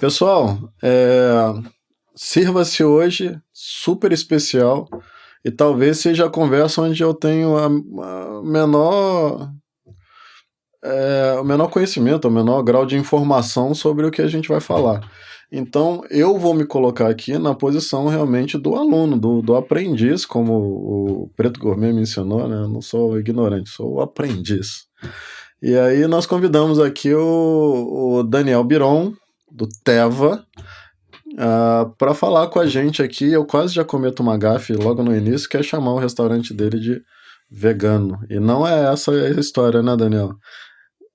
Pessoal, sirva-se hoje, super especial, e talvez seja a conversa onde eu tenho o menor conhecimento, o menor grau de informação sobre o que a gente vai falar. Então, eu vou me colocar aqui na posição realmente do aluno, do aprendiz, como o Preto Gourmet me ensinou, né? Eu não sou ignorante, sou o aprendiz. E aí nós convidamos aqui o Daniel Biron, do Teva, para falar com a gente aqui. Eu quase já cometo uma gafe logo no início, que é chamar o restaurante dele de vegano. E não é essa a história, né, Daniel?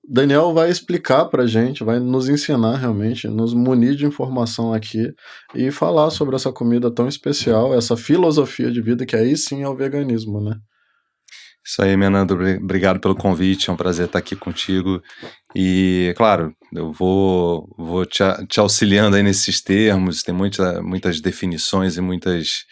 Daniel vai explicar pra gente, vai nos ensinar realmente, nos munir de informação aqui e falar sobre essa comida tão especial, essa filosofia de vida que aí sim é o veganismo, né? Isso aí, Menando, obrigado pelo convite, é um prazer estar aqui contigo. E, claro, eu vou te auxiliando aí nesses termos, tem muitas definições e muitas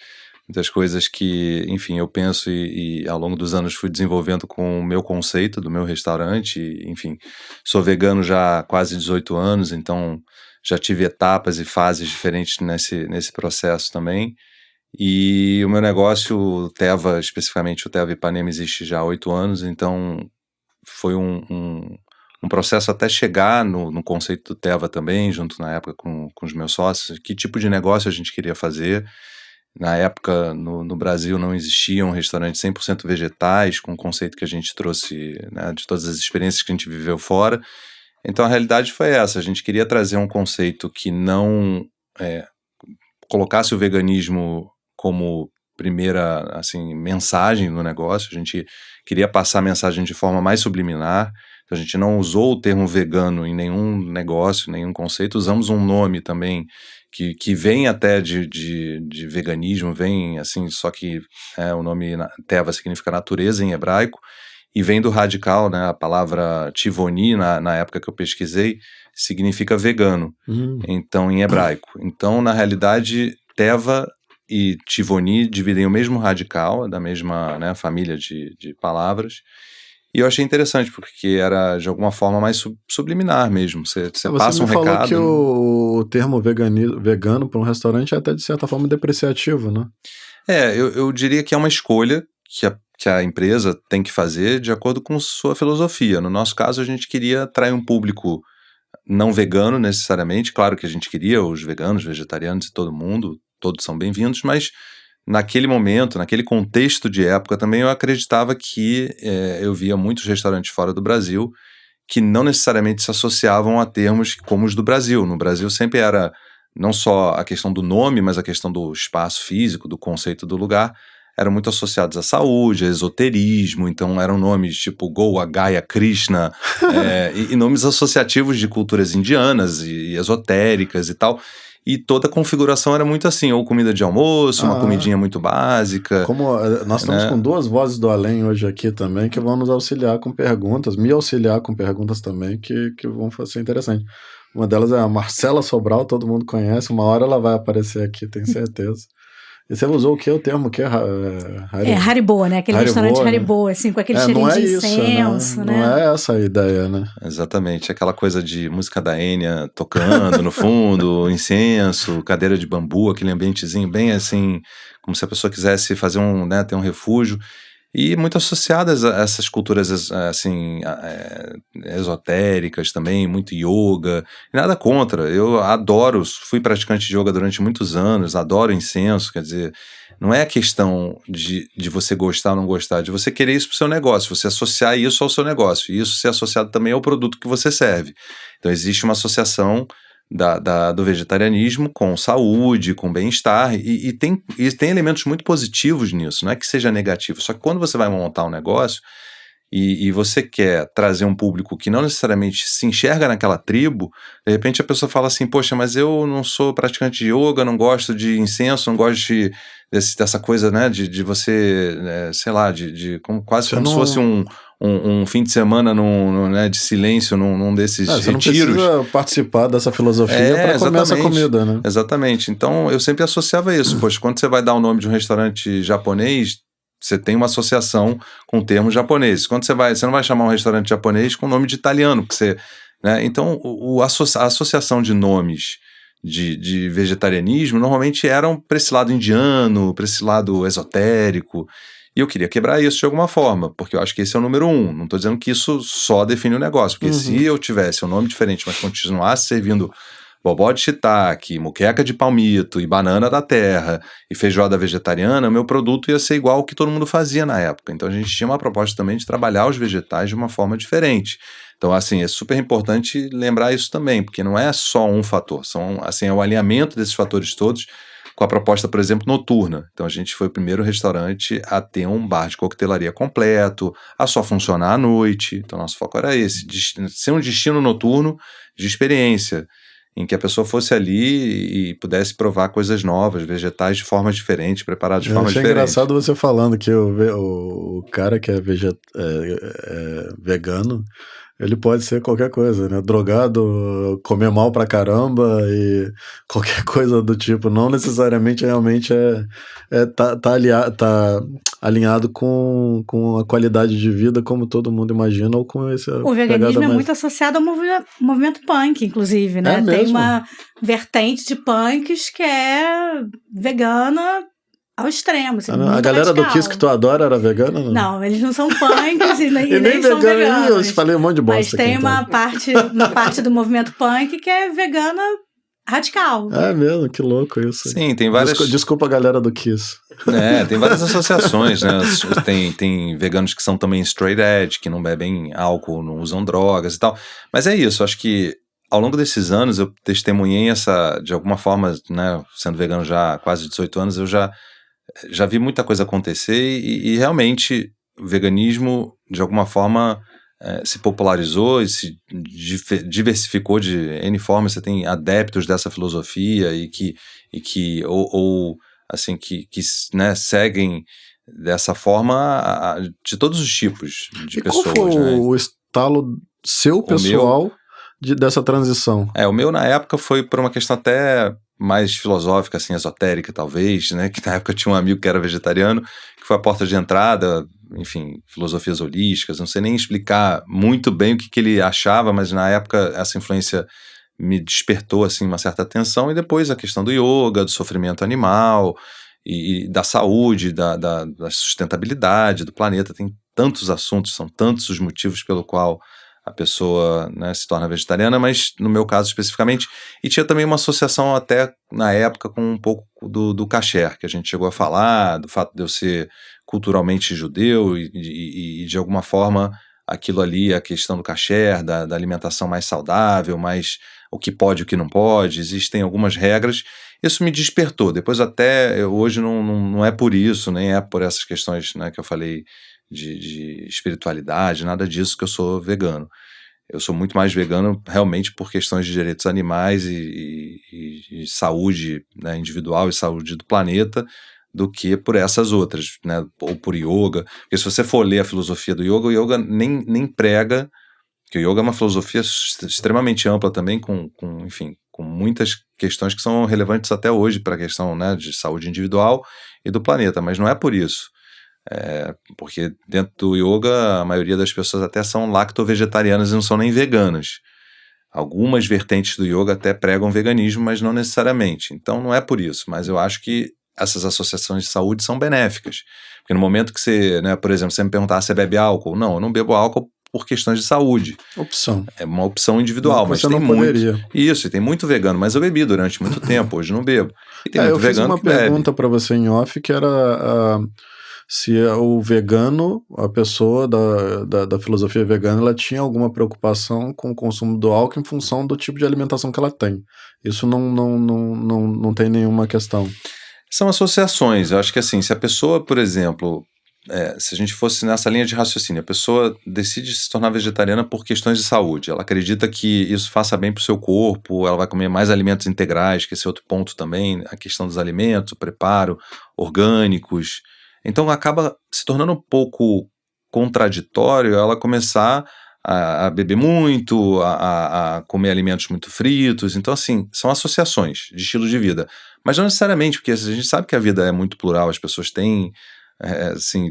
coisas que, enfim, eu penso e ao longo dos anos fui desenvolvendo com o meu conceito do meu restaurante. Enfim, sou vegano já há quase 18 anos, então já tive etapas e fases diferentes nesse processo também. E o meu negócio, o Teva, especificamente o Teva Ipanema, existe já há 8 anos, então foi um processo até chegar no conceito do Teva também, junto na época com os meus sócios, que tipo de negócio a gente queria fazer. Na época, no Brasil, não existiam restaurantes 100% vegetais, com o conceito que a gente trouxe, né, de todas as experiências que a gente viveu fora. Então a realidade foi essa, a gente queria trazer um conceito que não colocasse o veganismo como primeira, assim, mensagem no negócio. A gente queria passar a mensagem de forma mais subliminar, então a gente não usou o termo vegano em nenhum negócio, nenhum conceito, usamos um nome também que vem até de veganismo, vem assim, só que o nome Teva significa natureza em hebraico, e vem do radical, né, a palavra tivoni, na época que eu pesquisei, significa vegano, então em hebraico. Então, na realidade, Teva e Tivoni dividem o mesmo radical, da mesma, né, família de palavras, e eu achei interessante, porque era de alguma forma mais subliminar mesmo, você passa um recado. Você me falou que o termo vegano para um restaurante é até de certa forma depreciativo, né? Eu diria que é uma escolha que a empresa tem que fazer de acordo com sua filosofia. No nosso caso, a gente queria atrair um público não vegano necessariamente, claro que a gente queria os veganos, vegetarianos e todo mundo, todos são bem-vindos, mas naquele momento, naquele contexto de época também eu acreditava que eu via muitos restaurantes fora do Brasil que não necessariamente se associavam a termos como os do Brasil. No Brasil sempre era não só a questão do nome, mas a questão do espaço físico, do conceito do lugar, eram muito associados à saúde, a esoterismo, então eram nomes tipo Goa, Gaia, Krishna, e nomes associativos de culturas indianas e esotéricas e tal. E toda a configuração era muito assim, ou comida de almoço, uma comidinha muito básica. Como nós estamos com duas vozes do além hoje aqui também, que vão nos auxiliar com perguntas, me auxiliar com perguntas também, que vão ser interessantes. Uma delas é a Marcela Sobral, todo mundo conhece, uma hora ela vai aparecer aqui, tenho certeza. E você usou o que? O termo que Haribo, né? Aquele restaurante Haribo, assim, com aquele cheirinho de incenso, né? Não é essa a ideia, né? Exatamente, aquela coisa de música da Enya tocando no fundo, incenso, cadeira de bambu, aquele ambientezinho bem assim, como se a pessoa quisesse fazer ter um refúgio. E muito associadas a essas culturas, assim, esotéricas também, muito yoga, nada contra, eu adoro, fui praticante de yoga durante muitos anos, adoro incenso, quer dizer, não é a questão de você gostar ou não gostar, de você querer isso para o seu negócio, você associar isso ao seu negócio, e isso ser associado também ao produto que você serve. Então existe uma associação do vegetarianismo com saúde, com bem-estar, e tem elementos muito positivos nisso, não é que seja negativo, só que quando você vai montar um negócio e você quer trazer um público que não necessariamente se enxerga naquela tribo, de repente a pessoa fala assim, poxa, mas eu não sou praticante de yoga, não gosto de incenso, não gosto dessa coisa, né, de você, sei lá, quase como se fosse um fim de semana né, de silêncio num desses retiros. Você não precisa participar dessa filosofia para comer essa comida, né? Exatamente. Então, eu sempre associava isso. Poxa, quando você vai dar o nome de um restaurante japonês, você tem uma associação com o termo japonês. Quando você não vai chamar um restaurante japonês com o nome de italiano, porque você, né? Então, a associação de nomes de vegetarianismo normalmente eram para esse lado indiano, para esse lado esotérico, e eu queria quebrar isso de alguma forma, porque eu acho que esse é o número 1. Não estou dizendo que isso só define o negócio, porque se eu tivesse um nome diferente, mas continuasse servindo bobó de shiitake, muqueca de palmito e banana da terra e feijoada vegetariana, meu produto ia ser igual ao que todo mundo fazia na época. Então a gente tinha uma proposta também de trabalhar os vegetais de uma forma diferente. Então, assim, é super importante lembrar isso também, porque não é só um fator, é o alinhamento desses fatores todos com a proposta, por exemplo, noturna. Então a gente foi o primeiro restaurante a ter um bar de coquetelaria completo, a só funcionar à noite. Então nosso foco era esse, ser um destino noturno de experiência, em que a pessoa fosse ali e pudesse provar coisas novas, vegetais de formas diferentes, preparados de formas diferentes. É engraçado você falando que o cara que é vegano, ele pode ser qualquer coisa, né? Drogado, comer mal pra caramba e qualquer coisa do tipo. Não necessariamente realmente tá alinhado com a qualidade de vida como todo mundo imagina, ou com esse. O veganismo é muito associado ao movimento punk, inclusive, né? Tem uma vertente de punks que é vegana ao extremo. Assim, a galera radical. Do Kiss que tu adora era vegana? Não, eles não são punks e nem nem são veganos. Eu falei um monte de bosta. Mas tem uma parte do movimento punk que é vegana radical. É mesmo, que louco isso. Sim, tem várias... Desculpa a galera do Kiss. Tem várias associações, né? Tem veganos que são também straight edge, que não bebem álcool, não usam drogas e tal. Mas é isso, acho que ao longo desses anos eu testemunhei de alguma forma, né? Sendo vegano já há quase 18 anos, eu já vi muita coisa acontecer e realmente o veganismo, de alguma forma, se popularizou e se diversificou de N formas. Você tem adeptos dessa filosofia né, seguem dessa forma de todos os tipos de pessoas. Qual foi o estalo seu, pessoal, dessa transição? O meu, na época, foi por uma questão até mais filosófica, assim, esotérica, talvez, né? Que na época eu tinha um amigo que era vegetariano, que foi a porta de entrada, enfim, filosofias holísticas, não sei nem explicar muito bem o que ele achava, mas na época essa influência me despertou, assim, uma certa atenção, e depois a questão do yoga, do sofrimento animal, e da saúde, da sustentabilidade do planeta. Tem tantos assuntos, são tantos os motivos pelo qual a pessoa, né, se torna vegetariana, mas no meu caso especificamente, e tinha também uma associação até na época com um pouco do kasher, que a gente chegou a falar, do fato de eu ser culturalmente judeu e de alguma forma aquilo ali, a questão do kasher, da alimentação mais saudável, mais o que pode e o que não pode, existem algumas regras. Isso me despertou. Depois até, hoje não é por isso, nem é por essas questões, né, que eu falei de espiritualidade, nada disso que eu sou vegano. Eu sou muito mais vegano realmente por questões de direitos animais e saúde, né, individual e saúde do planeta, do que por essas outras, né, ou por yoga. Porque se você for ler a filosofia do yoga, o yoga nem prega, que o yoga é uma filosofia extremamente ampla também, enfim, com muitas questões que são relevantes até hoje para a questão, né, de saúde individual e do planeta, mas não é por isso. Porque dentro do yoga a maioria das pessoas até são lacto-vegetarianas e não são nem veganas. Algumas vertentes do yoga até pregam veganismo, mas não necessariamente. Então não é por isso, mas eu acho que essas associações de saúde são benéficas. Porque no momento que você, né, por exemplo, você me perguntar se você bebe álcool, não, eu não bebo álcool por questões de saúde. Opção. É uma opção individual, não, mas você tem não muito. Poderia. Isso, e tem muito vegano, mas eu bebi durante muito tempo, hoje não bebo. E tem muito eu vegano fiz uma pergunta para você em off, que era se o vegano, a pessoa da filosofia vegana, ela tinha alguma preocupação com o consumo do álcool em função do tipo de alimentação que ela tem. Isso não tem nenhuma questão. São associações. Eu acho que assim, se a pessoa, por exemplo, se a gente fosse nessa linha de raciocínio, a pessoa decide se tornar vegetariana por questões de saúde, ela acredita que isso faça bem para o seu corpo, ela vai comer mais alimentos integrais, que esse é outro ponto também, a questão dos alimentos, o preparo, orgânicos. Então acaba se tornando um pouco contraditório ela começar a beber muito, a comer alimentos muito fritos. Então, assim, são associações de estilo de vida. Mas não necessariamente, porque a gente sabe que a vida é muito plural, as pessoas têm,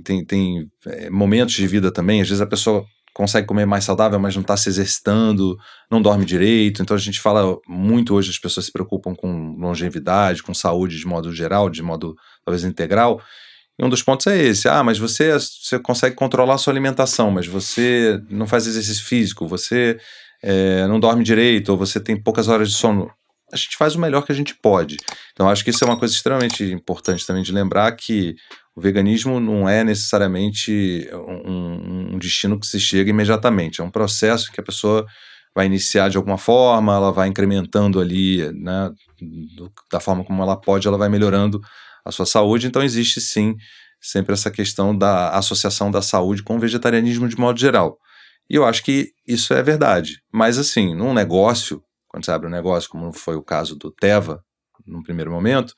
tem momentos de vida também. Às vezes a pessoa consegue comer mais saudável, mas não está se exercitando, não dorme direito. Então a gente fala muito hoje, as pessoas se preocupam com longevidade, com saúde de modo geral, de modo talvez integral. E um dos pontos é esse, mas você consegue controlar a sua alimentação, mas você não faz exercício físico, você não dorme direito, ou você tem poucas horas de sono. A gente faz o melhor que a gente pode. Então acho que isso é uma coisa extremamente importante também de lembrar, que o veganismo não é necessariamente um destino que se chega imediatamente, é um processo que a pessoa vai iniciar de alguma forma, ela vai incrementando ali, né, da forma como ela pode, ela vai melhorando a sua saúde. Então existe sim sempre essa questão da associação da saúde com o vegetarianismo de modo geral. E eu acho que isso é verdade. Mas assim, num negócio, quando você abre um negócio, como foi o caso do Teva, num primeiro momento,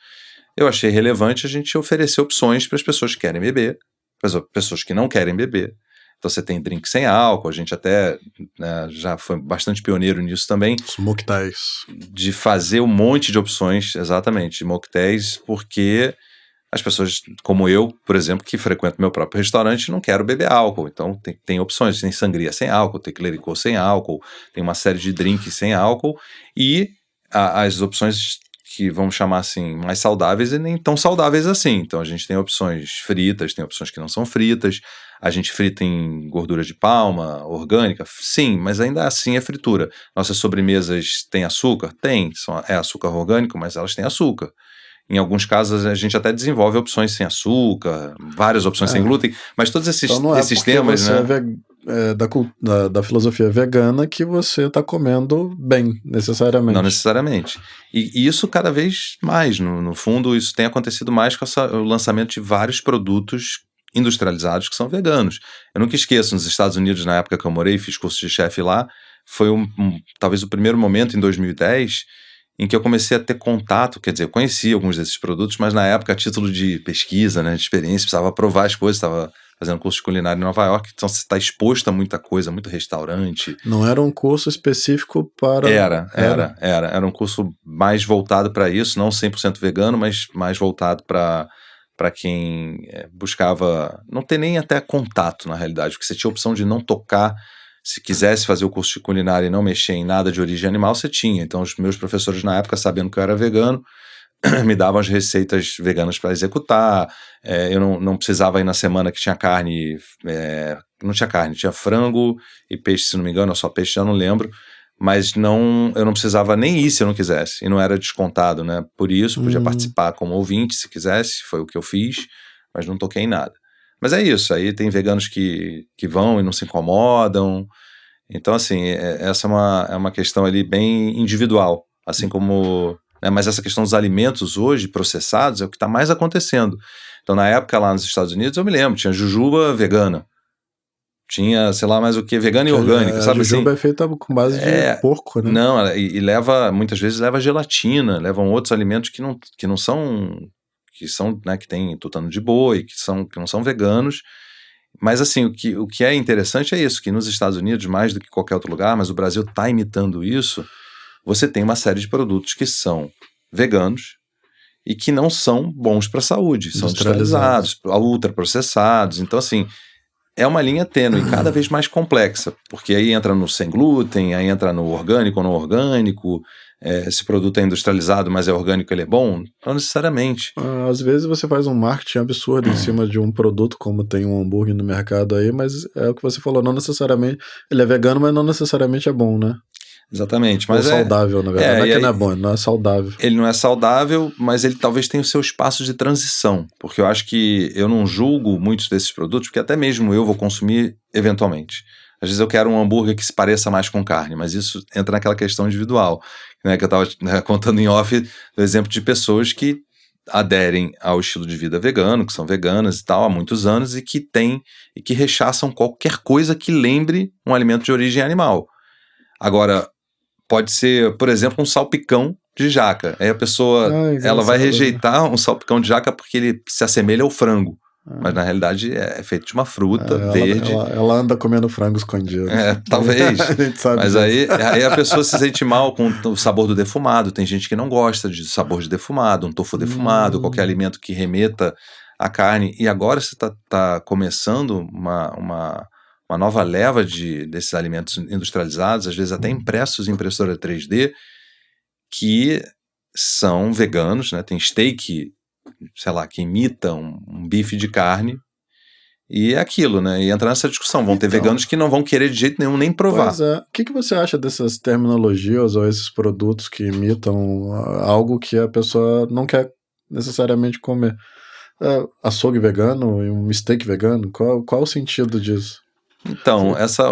eu achei relevante a gente oferecer opções para as pessoas que querem beber, para as pessoas que não querem beber. Então você tem drink sem álcool, a gente até, né, já foi bastante pioneiro nisso também. Os mocktails. De fazer um monte de opções, exatamente, de mocktails, porque as pessoas como eu, por exemplo, que frequento meu próprio restaurante, não quero beber álcool. Então tem opções, tem sangria sem álcool, tem clericô sem álcool, tem uma série de drinks sem álcool, e as opções que vamos chamar assim, mais saudáveis e nem tão saudáveis assim. Então a gente tem opções fritas, tem opções que não são fritas, a gente frita em gordura de palma, orgânica, sim, mas ainda assim é fritura. Nossas sobremesas têm açúcar? Tem, é açúcar orgânico, mas elas têm açúcar. Em alguns casos a gente até desenvolve opções sem açúcar, várias opções sem glúten, mas todos esses, então não esses temas, você né? Da filosofia vegana que você está comendo bem, necessariamente. Não necessariamente. E isso cada vez mais, no fundo, isso tem acontecido mais com o lançamento de vários produtos industrializados que são veganos. Eu nunca esqueço, nos Estados Unidos, na época que eu morei, fiz curso de chefe lá, foi talvez o primeiro momento, em 2010, em que eu comecei a ter contato, quer dizer, eu conhecia alguns desses produtos, mas na época, a título de pesquisa, né, de experiência, precisava provar as coisas, estava fazendo curso de culinária em Nova York, então você está exposto a muita coisa, muito restaurante. Não era um curso específico para... Era um curso mais voltado para isso, não 100% vegano, mas mais voltado para quem buscava não ter nem até contato, na realidade, porque você tinha a opção de não tocar. Se quisesse fazer o curso de culinária e não mexer em nada de origem animal, você tinha. Então os meus professores na época, sabendo que eu era vegano, me davam as receitas veganas para executar. Eu não precisava ir na semana que tinha carne, não tinha carne, tinha frango e peixe, se não me engano, ou só peixe, já não lembro, mas eu não precisava nem ir se eu não quisesse, e não era descontado, né? Por isso, podia participar como ouvinte se quisesse, foi o que eu fiz, mas não toquei em nada. Mas é isso, aí tem veganos que vão e não se incomodam. Então, assim, essa é uma questão ali bem individual, assim como... Mas essa questão dos alimentos hoje processados é o que está mais acontecendo. Então, na época lá nos Estados Unidos, eu me lembro, tinha jujuba vegana, tinha, sei lá, mais o que, vegana e orgânica, sabe assim? A jujuba é feita com base de porco, né? Não, e muitas vezes leva gelatina, levam outros alimentos que não são... que são, né, que tem tutano de boi, que não são veganos. Mas assim, o que é interessante é isso, que nos Estados Unidos, mais do que qualquer outro lugar, mas o Brasil está imitando isso, você tem uma série de produtos que são veganos e que não são bons para a saúde, são industrializados, ultraprocessados. Então assim, é uma linha tênue e cada vez mais complexa, porque aí entra no sem glúten, aí entra no orgânico ou não orgânico. Esse produto é industrializado, mas é orgânico, ele é bom? Não necessariamente. Às vezes você faz um marketing absurdo em cima de um produto, como tem um hambúrguer no mercado aí, mas é o que você falou, não necessariamente, ele é vegano, mas não necessariamente é bom, né? Exatamente. Mas saudável, na verdade. Não é que não é bom, não é saudável. Ele não é saudável, mas ele talvez tenha o seu espaço de transição, porque eu acho que eu não julgo muitos desses produtos, porque até mesmo eu vou consumir eventualmente. Às vezes eu quero um hambúrguer que se pareça mais com carne, mas isso entra naquela questão individual, né, que eu estava contando em off, do exemplo de pessoas que aderem ao estilo de vida vegano, que são veganas e tal, há muitos anos, e que rechaçam qualquer coisa que lembre um alimento de origem animal. Agora, pode ser, por exemplo, um salpicão de jaca. Aí a pessoa ela vai rejeitar um salpicão de jaca porque ele se assemelha ao frango. Mas na realidade é feito de uma fruta verde. Ela anda comendo frango escondido. Talvez. A gente sabe mas disso. aí a pessoa se sente mal com o sabor do defumado. Tem gente que não gosta de sabor de defumado, um tofu defumado, qualquer alimento que remeta à carne. E agora você tá começando uma uma nova leva desses alimentos industrializados, às vezes até impressos em impressora 3D, que são veganos, né? Tem steak, sei lá, que imita um bife de carne, e é aquilo, né? E entra nessa discussão. Vão ter veganos que não vão querer de jeito nenhum nem provar. Pois é. O que você acha dessas terminologias ou esses produtos que imitam algo que a pessoa não quer necessariamente comer? Açougue vegano e um steak vegano? Qual o sentido disso? Então, essa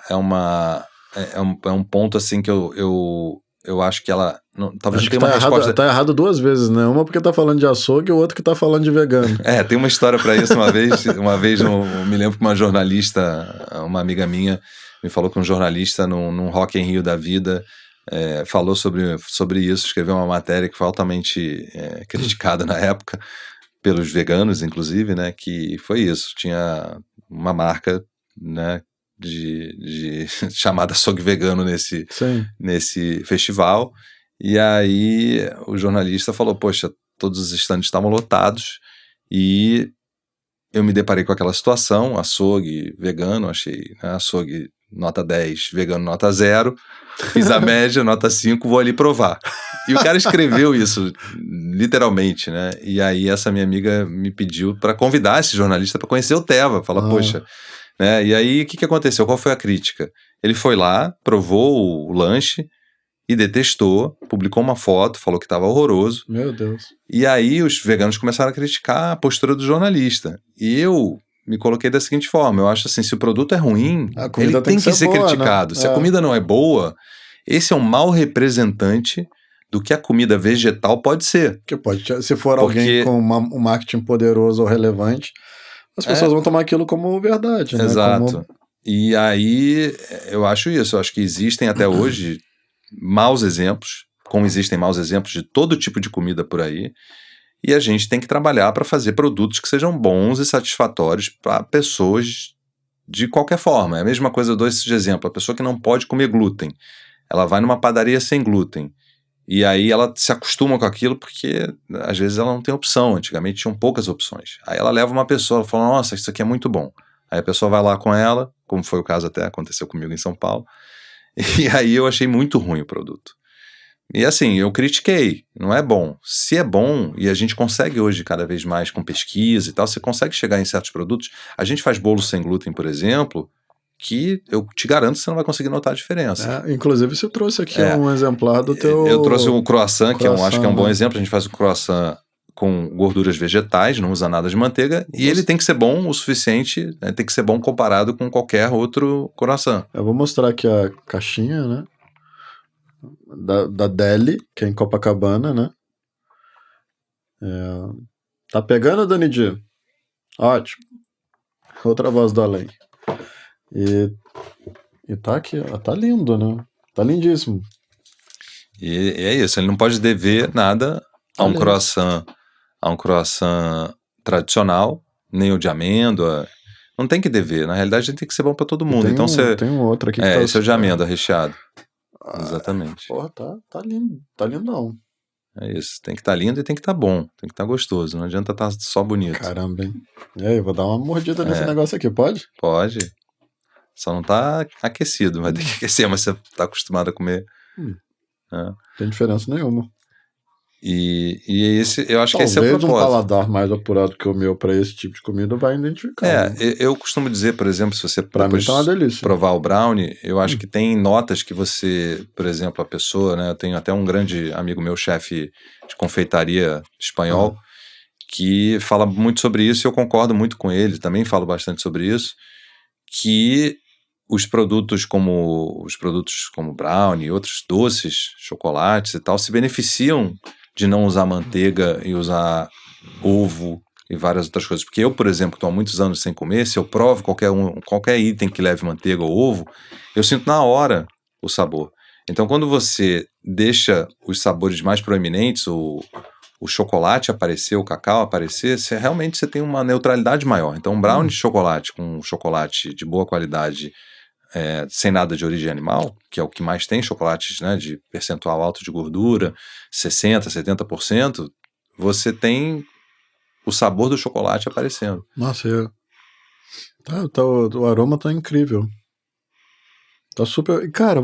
é um ponto assim que eu acho que ela talvez não tenha uma resposta. Tá errado duas vezes, né? Uma porque tá falando de açougue e o outro que tá falando de vegano. Tem uma história para isso. Uma vez eu me lembro que uma jornalista, uma amiga minha, me falou que um jornalista num Rock in Rio da vida falou sobre isso, escreveu uma matéria que foi altamente criticada na época pelos veganos, inclusive, né? Que foi isso. Tinha uma marca, né, de chamada açougue vegano nesse festival, e aí o jornalista falou, poxa, todos os estandes estavam lotados, e eu me deparei com aquela situação, açougue vegano, achei, né, açougue nota 10, vegano nota 0, fiz a média, nota 5, vou ali provar. E o cara escreveu isso, literalmente, né? E aí essa minha amiga me pediu para convidar esse jornalista para conhecer o Teva, falar, poxa, né? E aí o que aconteceu? Qual foi a crítica? Ele foi lá, provou o lanche e detestou, publicou uma foto, falou que estava horroroso. Meu Deus. E aí os veganos começaram a criticar a postura do jornalista. E eu me coloquei da seguinte forma, eu acho assim, se o produto é ruim, ele tem que ser boa, criticado. Né? Se a comida não é boa, esse é um mau representante do que a comida vegetal pode ser. Que pode, se for alguém com um marketing poderoso ou relevante, as pessoas vão tomar aquilo como verdade. Exato. Né? E aí eu acho isso, eu acho que existem até hoje maus exemplos, como existem maus exemplos de todo tipo de comida por aí, e a gente tem que trabalhar para fazer produtos que sejam bons e satisfatórios para pessoas de qualquer forma. É a mesma coisa, eu dou esse de exemplo, a pessoa que não pode comer glúten, ela vai numa padaria sem glúten, e aí ela se acostuma com aquilo porque às vezes ela não tem opção, antigamente tinham poucas opções. Aí ela leva uma pessoa, ela fala, nossa, isso aqui é muito bom. Aí a pessoa vai lá com ela, como foi o caso até, aconteceu comigo em São Paulo, e aí eu achei muito ruim o produto. E assim, eu critiquei, não é bom. Se é bom, e a gente consegue hoje cada vez mais com pesquisa e tal, você consegue chegar em certos produtos. A gente faz bolo sem glúten, por exemplo, que eu te garanto que você não vai conseguir notar a diferença. Inclusive você trouxe aqui um exemplar do teu... Eu trouxe o croissant, que eu acho que é um bom exemplo. A gente faz o croissant com gorduras vegetais, não usa nada de manteiga, e ele tem que ser bom o suficiente, né, tem que ser bom comparado com qualquer outro croissant. Eu vou mostrar aqui a caixinha, né? Da Deli, que é em Copacabana, né? Tá pegando, Dani Di? Ótimo. Outra voz do além. E tá aqui, ó, tá lindo, né? Tá lindíssimo. E é isso, ele não pode dever nada a um croissant tradicional, nem o de amêndoa. Não tem que dever, na realidade ele tem que ser bom para todo mundo. Tem um outro aqui que tá... esse é o de amêndoa recheado. Exatamente. Porra, tá lindo, tá lindão. É isso, tem que estar lindo e tem que estar bom, tem que estar gostoso, não adianta estar só bonito. Caramba, hein? E aí, eu vou dar uma mordida nesse negócio aqui, pode? Pode. Só não tá aquecido, vai ter que aquecer, mas você tá acostumado a comer. Não tem diferença nenhuma. E esse, eu acho que esse é o propósito. propósito. Um paladar mais apurado que o meu para esse tipo de comida vai identificar. Eu costumo dizer, por exemplo, se você pra mim tá uma delícia. Provar o brownie, eu acho que tem notas que você, por exemplo, a pessoa, né? Eu tenho até um grande amigo meu, chefe de confeitaria espanhol, que fala muito sobre isso e eu concordo muito com ele, também falo bastante sobre isso, que os produtos como brownie e outros doces, chocolates e tal, se beneficiam de não usar manteiga e usar ovo e várias outras coisas. Porque eu, por exemplo, estou há muitos anos sem comer, se eu provo qualquer item que leve manteiga ou ovo, eu sinto na hora o sabor. Então, quando você deixa os sabores mais proeminentes, o chocolate aparecer, o cacau aparecer, realmente você tem uma neutralidade maior. Então, um brownie de chocolate com chocolate de boa qualidade, sem nada de origem animal, que é o que mais tem chocolates, né, de percentual alto de gordura, 60%, 70%, você tem o sabor do chocolate aparecendo. Nossa, O aroma tá incrível. Tá super... Cara,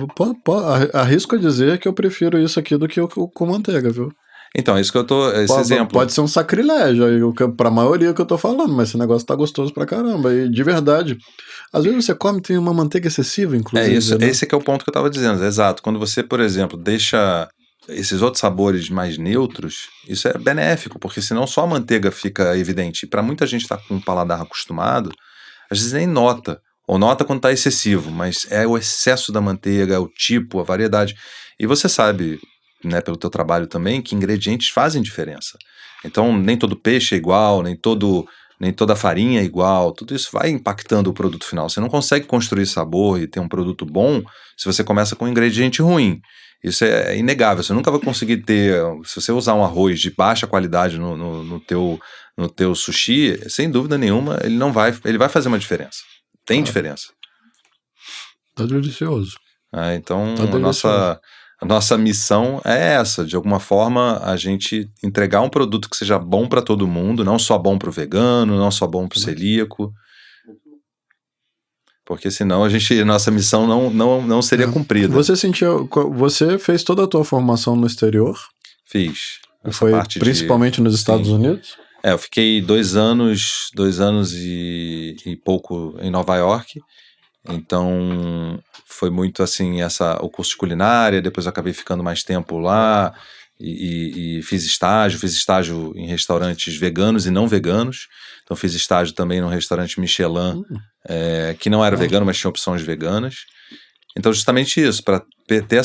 arrisco a dizer que eu prefiro isso aqui do que o com manteiga, viu? Então, isso que eu tô... Esse exemplo... Pode ser um sacrilégio aí, pra maioria que eu tô falando, mas esse negócio tá gostoso pra caramba. E de verdade, às vezes você come tem uma manteiga excessiva, inclusive. Isso, né? Esse que é o ponto que eu tava dizendo, exato. Quando você, por exemplo, deixa esses outros sabores mais neutros, isso é benéfico, porque senão só a manteiga fica evidente. E pra muita gente tá com um paladar acostumado, às vezes nem nota. Ou nota quando tá excessivo, mas é o excesso da manteiga, é o tipo, a variedade. E você sabe, né, pelo teu trabalho também, que ingredientes fazem diferença. Então, nem todo peixe é igual, nem toda farinha é igual, tudo isso vai impactando o produto final. Você não consegue construir sabor e ter um produto bom se você começa com um ingrediente ruim. Isso é inegável, você nunca vai conseguir ter, se você usar um arroz de baixa qualidade no teu sushi, sem dúvida nenhuma, ele vai fazer uma diferença. Tem diferença. Tá delicioso. Então, tá delicioso. a nossa missão é essa, de alguma forma, a gente entregar um produto que seja bom para todo mundo, não só bom para o vegano, não só bom para o celíaco, porque senão nossa missão não seria cumprida. Você fez toda a tua formação no exterior? Fiz. Foi principalmente nos Estados Unidos? Eu fiquei 2 anos e pouco em Nova York. Então foi muito assim o curso de culinária, depois eu acabei ficando mais tempo lá e fiz estágio em restaurantes veganos e não veganos. Então fiz estágio também num restaurante Michelin, que não era vegano, mas tinha opções veganas. Então justamente isso, para ter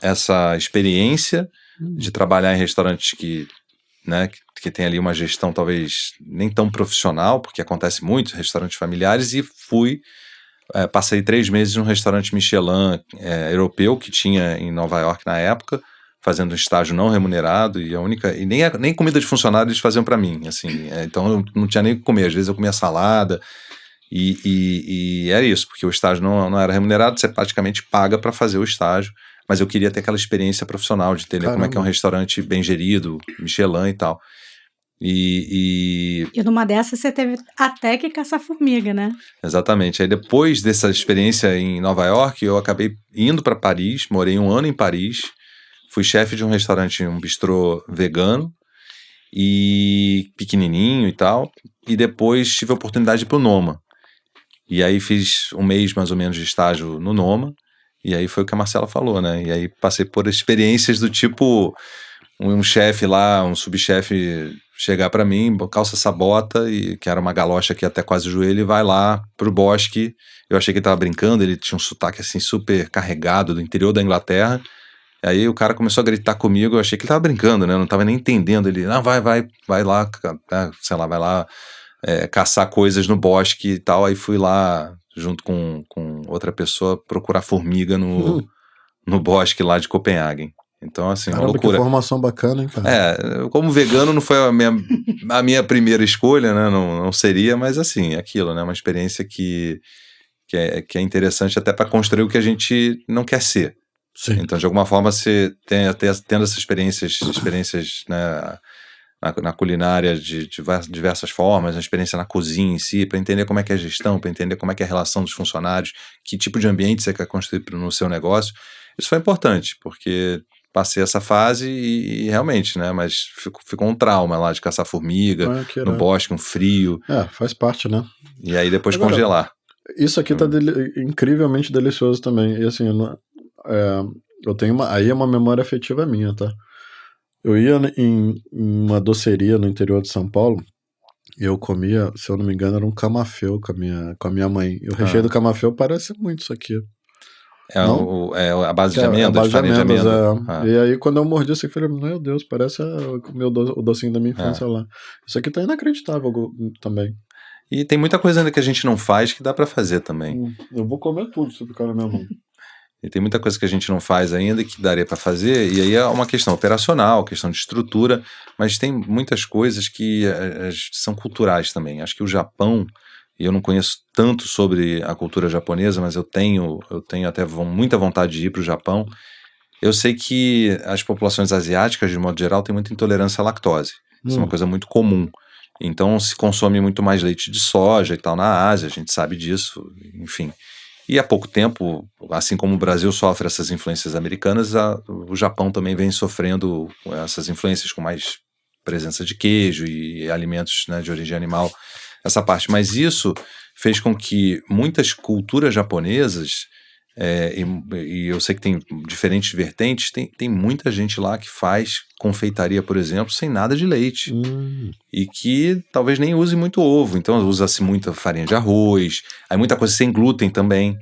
essa experiência de trabalhar em restaurantes que tem ali uma gestão talvez nem tão profissional, porque acontece muito, restaurantes familiares, e passei 3 meses num restaurante Michelin europeu que tinha em Nova York na época, fazendo um estágio não remunerado, e nem comida de funcionário eles faziam para mim, assim, então eu não tinha nem o que comer, às vezes eu comia salada, e era isso, porque o estágio não era remunerado, você praticamente paga para fazer o estágio, mas eu queria ter aquela experiência profissional de entender como é que é um restaurante bem gerido, Michelin e tal. E numa dessas você teve até que caçar formiga, né? Exatamente. Aí depois dessa experiência em Nova York, eu acabei indo para Paris, morei 1 ano em Paris, fui chefe de um restaurante, um bistrô vegano, e pequenininho e tal, e depois tive a oportunidade de ir pro Noma. E aí fiz 1 mês mais ou menos de estágio no Noma, e aí foi o que a Marcela falou, né? E aí passei por experiências do tipo um chefe lá, um subchefe chegar para mim, calça essa bota, que era uma galocha aqui até quase o joelho, e vai lá pro bosque. Eu achei que ele tava brincando, ele tinha um sotaque assim super carregado do interior da Inglaterra. Aí o cara começou a gritar comigo, eu achei que ele tava brincando, né? Eu não tava nem entendendo. Ele, vai lá, sei lá, vai lá caçar coisas no bosque e tal. Aí fui lá, junto com outra pessoa, procurar formiga no bosque lá de Copenhague. Então, assim, Caramba, uma loucura. Que formação bacana, hein, cara? Como vegano não foi a minha primeira escolha, né? Não seria, mas assim, aquilo, né? Uma experiência que é interessante até para construir o que a gente não quer ser. Sim. Então, de alguma forma, você tendo essas experiências né, na culinária de diversas formas, a experiência na cozinha em si, para entender como é que é a gestão, para entender como é que é a relação dos funcionários, que tipo de ambiente você quer construir no seu negócio. Isso foi importante, porque passei essa fase e realmente, né, mas ficou um trauma lá de caçar formiga, no bosque, um frio. Faz parte, né? E aí depois congelar. Isso aqui tá incrivelmente delicioso também, e assim, eu tenho uma memória afetiva minha, tá? Eu ia em uma doceria no interior de São Paulo e eu comia, se eu não me engano, era um camafeu com a minha mãe. E o recheio do camafeu parece muito isso aqui. A base de amêndoas, farinha de amêndoa. E aí quando eu mordi isso aqui, eu falei, meu Deus, parece o docinho da minha infância lá. Isso aqui tá inacreditável também. E tem muita coisa ainda que a gente não faz que dá pra fazer também. Eu vou comer tudo se ficar na minha mão. E tem muita coisa que a gente não faz ainda que daria para fazer, e aí é uma questão operacional, questão de estrutura, mas tem muitas coisas que são culturais também. Acho que o Japão, e eu não conheço tanto sobre a cultura japonesa, mas eu tenho até muita vontade de ir para o Japão. Eu sei que as populações asiáticas, de modo geral, têm muita intolerância à lactose. Isso é uma coisa muito comum. Então se consome muito mais leite de soja e tal na Ásia, a gente sabe disso, enfim. E há pouco tempo, assim como o Brasil sofre essas influências americanas, o Japão também vem sofrendo essas influências com mais presença de queijo e alimentos, né, de origem animal, essa parte. Mas isso fez com que muitas culturas japonesas, e eu sei que tem diferentes vertentes, tem muita gente lá que faz confeitaria, por exemplo, sem nada de leite. E que talvez nem use muito ovo. Então usa-se muita farinha de arroz, aí muita coisa sem glúten também.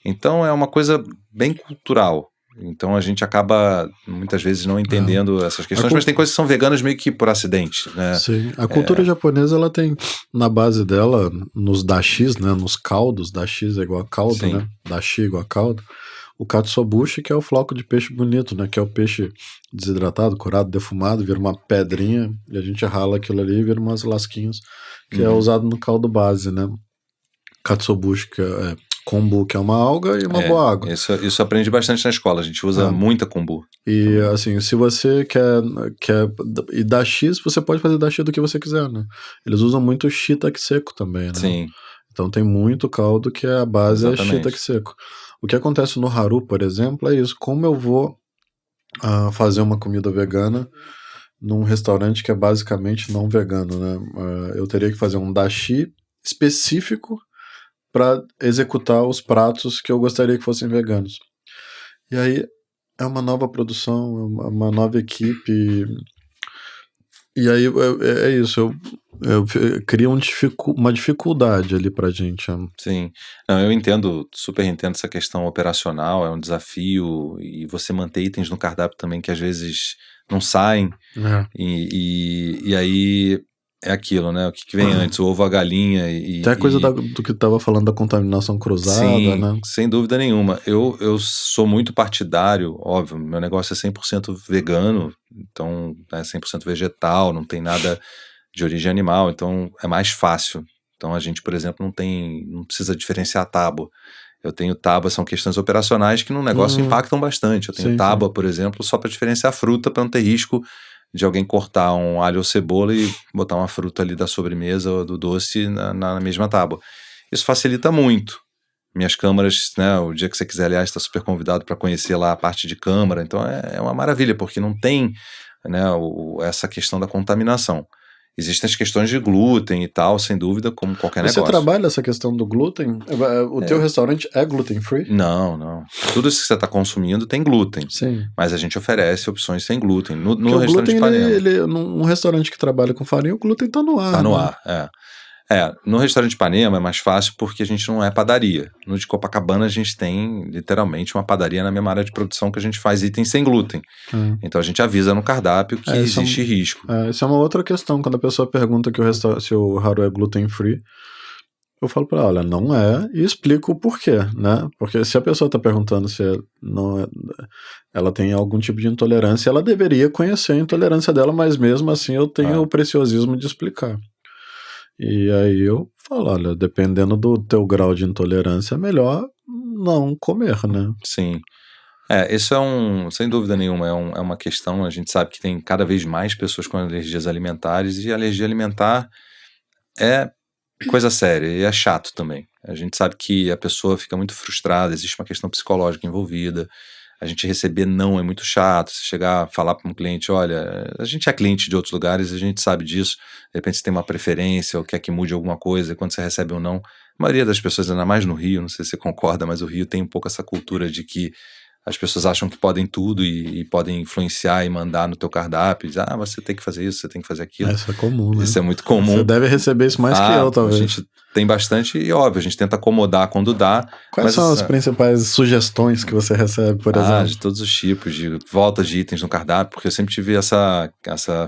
Então é uma coisa bem cultural. Então a gente acaba muitas vezes não entendendo essas questões, mas tem coisas que são veganas meio que por acidente, né? Sim, a cultura japonesa, ela tem na base dela, nos dashis, né, nos caldos, dashis é igual a caldo, sim, né, dashi é igual a caldo, o katsuobushi, que é o floco de peixe bonito, né, que é o peixe desidratado, curado, defumado, vira uma pedrinha, e a gente rala aquilo ali e vira umas lasquinhas, que é usado no caldo base, né, katsuobushi, que é kombu, que é uma alga e uma boa água. Isso aprende bastante na escola, a gente usa muita kombu. E assim, se você quer e dashi, você pode fazer dashi do que você quiser, né? Eles usam muito shiitake seco também, né? Sim. Então tem muito caldo que a base é shiitake seco. O que acontece no haru, por exemplo, é isso. Como eu vou fazer uma comida vegana num restaurante que é basicamente não vegano, né? Eu teria que fazer um dashi específico para executar os pratos que eu gostaria que fossem veganos. E aí é uma nova produção, uma nova equipe, e aí é isso, eu cria uma dificuldade ali pra gente. Sim, não, eu super entendo essa questão operacional, é um desafio, e você manter itens no cardápio também que às vezes não saem, e aí é aquilo, né? O que vem antes, o ovo, a galinha e... Tem a coisa do que tava falando da contaminação cruzada, sim, né? Sem dúvida nenhuma. Eu sou muito partidário, óbvio, meu negócio é 100% vegano, então é 100% vegetal, não tem nada de origem animal, então é mais fácil. Então a gente, por exemplo, não precisa diferenciar tábua. Eu tenho tábua, são questões operacionais que no negócio impactam bastante. Eu tenho tábua, por exemplo, só para diferenciar fruta, para não ter risco de alguém cortar um alho ou cebola e botar uma fruta ali da sobremesa ou do doce na mesma tábua. Isso facilita muito. Minhas câmaras, né, o dia que você quiser, aliás, está super convidado para conhecer lá a parte de câmara. Então é uma maravilha, porque não tem, né, essa questão da contaminação. Existem as questões de glúten e tal, sem dúvida, como qualquer negócio. Você trabalha essa questão do glúten? O teu restaurante é gluten-free? Não. Tudo isso que você está consumindo tem glúten. Sim. Mas a gente oferece opções sem glúten. No restaurante de Ipanema. Num restaurante que trabalha com farinha, o glúten está no ar. Está no ar, no restaurante de Ipanema é mais fácil porque a gente não é padaria. No de Copacabana a gente tem literalmente uma padaria na mesma área de produção que a gente faz itens sem glúten. Então a gente avisa no cardápio que existe risco. Essa é uma outra questão. Quando a pessoa pergunta se o haru é gluten free, eu falo para ela, olha, não é, e explico o porquê, né? Porque se a pessoa está perguntando se ela tem algum tipo de intolerância, ela deveria conhecer a intolerância dela, mas mesmo assim eu tenho o preciosismo de explicar. E aí eu falo, olha, dependendo do teu grau de intolerância, é melhor não comer, né? Sim. Isso sem dúvida nenhuma, é uma questão, a gente sabe que tem cada vez mais pessoas com alergias alimentares, e alergia alimentar é coisa séria e é chato também. A gente sabe que a pessoa fica muito frustrada, existe uma questão psicológica envolvida. A gente receber não é muito chato, você chegar a falar para um cliente, olha, a gente é cliente de outros lugares, a gente sabe disso, de repente você tem uma preferência ou quer que mude alguma coisa, e quando você recebe um não, a maioria das pessoas, ainda mais no Rio, não sei se você concorda, mas o Rio tem um pouco essa cultura de que as pessoas acham que podem tudo e podem influenciar e mandar no teu cardápio, diz, você tem que fazer isso, você tem que fazer aquilo. Isso é comum, né? Isso é muito comum. Você deve receber isso mais que eu, talvez. A gente tem bastante, e óbvio, a gente tenta acomodar quando dá. Quais são as principais sugestões que você recebe, por exemplo? De todos os tipos, de volta de itens no cardápio, porque eu sempre tive essa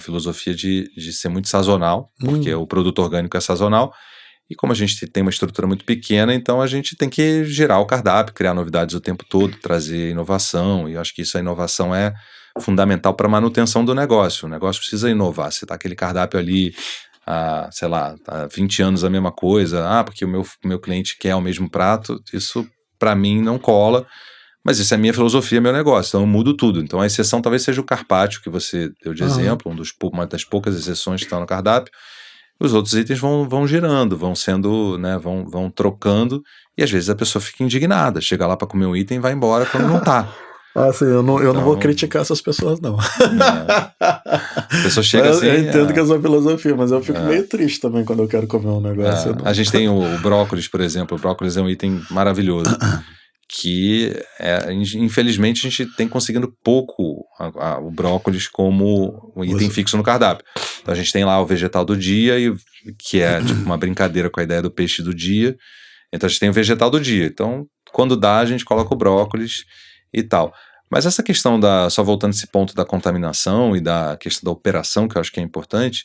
filosofia de ser muito sazonal, porque o produto orgânico é sazonal, e como a gente tem uma estrutura muito pequena, então a gente tem que girar o cardápio, criar novidades o tempo todo, trazer inovação, e eu acho que a inovação é fundamental para a manutenção do negócio. O negócio precisa inovar. Você tá aquele cardápio ali há 20 anos a mesma coisa, porque o meu cliente quer o mesmo prato, isso para mim não cola, mas isso é minha filosofia, meu negócio, então eu mudo tudo. Então a exceção talvez seja o carpaccio que você deu de exemplo, uma das poucas exceções que estão no cardápio. os outros itens vão girando, vão sendo, né, vão trocando, e às vezes a pessoa fica indignada, chega lá para comer um item e vai embora quando não tá. Sim, eu não vou criticar essas pessoas, não. A pessoa chega assim... Eu entendo que é sua filosofia, mas eu fico meio triste também quando eu quero comer um negócio. A gente tem o brócolis, por exemplo. O brócolis é um item maravilhoso, que infelizmente a gente tem conseguindo pouco o brócolis como um item fixo no cardápio. Então a gente tem lá o vegetal do dia, que é tipo uma brincadeira com a ideia do peixe do dia. Então a gente tem o vegetal do dia. Então quando dá a gente coloca o brócolis e tal. Mas essa questão só voltando esse ponto da contaminação e da questão da operação, que eu acho que é importante,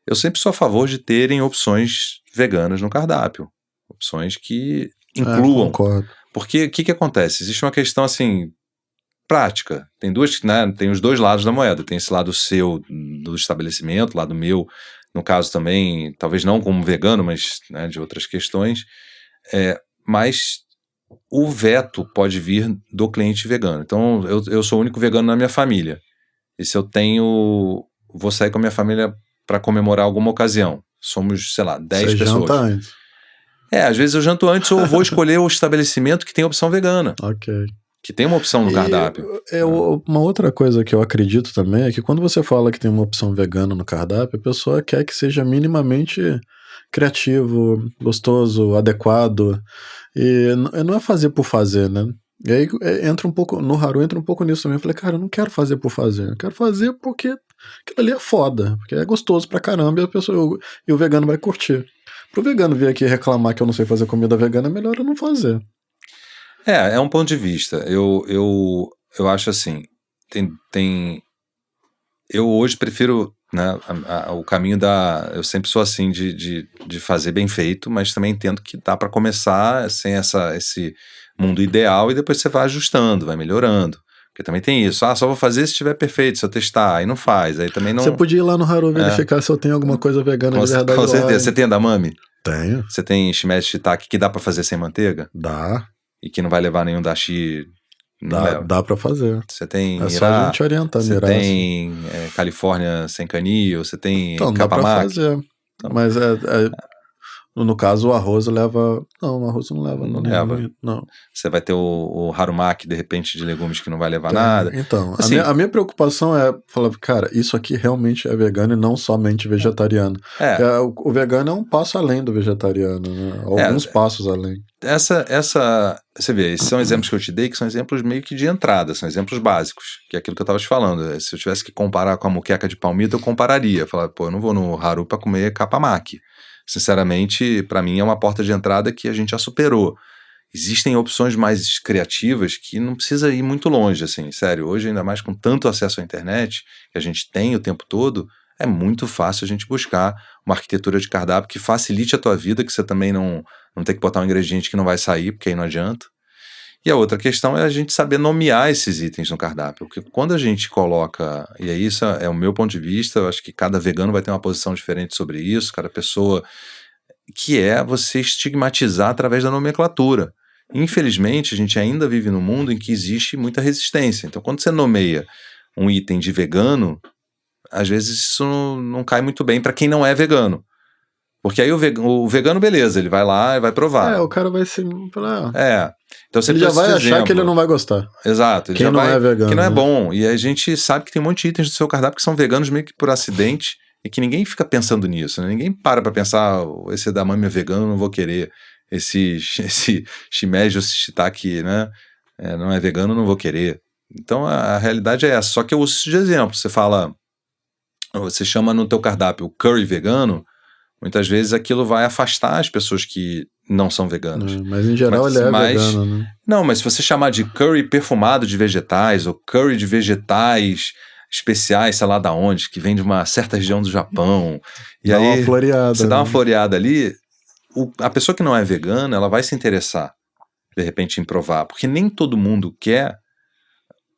eu sempre sou a favor de terem opções veganas no cardápio. Opções que incluam. Concordo. Porque o que acontece? Existe uma questão assim, prática. Tem tem os dois lados da moeda. Tem esse lado seu do estabelecimento, lado meu, no caso também, talvez não como vegano, mas né, de outras questões. Mas o veto pode vir do cliente vegano. Então, eu sou o único vegano na minha família. E se eu vou sair com a minha família para comemorar alguma ocasião. Somos, sei lá, 10 pessoas. Janta antes. Às vezes eu janto antes ou vou escolher o estabelecimento que tem opção vegana. Ok. Que tem uma opção no cardápio. Uma outra coisa que eu acredito também é que quando você fala que tem uma opção vegana no cardápio, a pessoa quer que seja minimamente criativo, gostoso, adequado. E não é fazer por fazer, né? E aí entra um pouco, no Haru entra um pouco nisso também. Eu falei, cara, eu não quero fazer por fazer. Eu quero fazer porque aquilo ali é foda. Porque é gostoso pra caramba e o vegano vai curtir. Pro vegano vir aqui reclamar que eu não sei fazer comida vegana, é melhor eu não fazer. É um ponto de vista. Eu acho assim, eu hoje prefiro, né, o caminho eu sempre sou assim de fazer bem feito, mas também entendo que dá para começar sem esse mundo ideal e depois você vai ajustando, vai melhorando. Porque também tem isso, só vou fazer se estiver perfeito, se eu testar, aí não faz, aí também não... Você podia ir lá no Haru verificar se eu tenho alguma coisa vegana de verdade. Com certeza. Você tem edamame? Tenho. Você tem shimeji shiitake que dá pra fazer sem manteiga? Dá. E que não vai levar nenhum dashi... Dá pra fazer. Você tem só a gente orientar, você tem Califórnia sem canil, você tem então, capamaki. Dá pra fazer. Então, mas no caso o arroz leva... Não, o arroz não leva. Não leva. Não. Você vai ter o harumaki, de repente, de legumes que não vai levar nada. Então, assim, a minha preocupação é falar, cara, isso aqui realmente é vegano e não somente vegetariano. O vegano é um passo além do vegetariano, né? Alguns passos além. Você vê, esses são exemplos que eu te dei, que são exemplos meio que de entrada, são exemplos básicos, que é aquilo que eu estava te falando. Se eu tivesse que comparar com a moqueca de palmito, eu compararia. Falar, eu não vou no Haru para comer capamaki. Sinceramente, para mim é uma porta de entrada que a gente já superou. Existem opções mais criativas que não precisa ir muito longe, assim, sério. Hoje, ainda mais com tanto acesso à internet, que a gente tem o tempo todo, é muito fácil a gente buscar uma arquitetura de cardápio que facilite a tua vida, que você também não tem que botar um ingrediente que não vai sair, porque aí não adianta. E a outra questão é a gente saber nomear esses itens no cardápio, porque quando a gente coloca, e aí isso é o meu ponto de vista, eu acho que cada vegano vai ter uma posição diferente sobre isso, cada pessoa, que é você estigmatizar através da nomenclatura. Infelizmente, a gente ainda vive num mundo em que existe muita resistência. Então, quando você nomeia um item de vegano, às vezes isso não cai muito bem para quem não é vegano. Porque aí o vegano, beleza, ele vai lá e vai provar. O cara vai se... Então você ele já vai achar que ele não vai gostar. Exato. Quem não é vegano. Que não é bom. E a gente sabe que tem um monte de itens do seu cardápio que são veganos meio que por acidente e que ninguém fica pensando nisso, né? Ninguém para pensar, esse edamame é vegano, não vou querer. Esse shimeji ou shiitake, né? Não é vegano, não vou querer. Então a realidade é essa. Só que eu uso isso de exemplo. Você chama no teu cardápio curry vegano, muitas vezes aquilo vai afastar as pessoas que não são veganas. Mas em geral ele é vegano, né? Não, mas se você chamar de curry perfumado de vegetais, ou curry de vegetais especiais, sei lá da onde, que vem de uma certa região do Japão, e dá aí uma floreada, você dá uma floreada ali, a pessoa que não é vegana, ela vai se interessar, de repente, em provar, porque nem todo mundo quer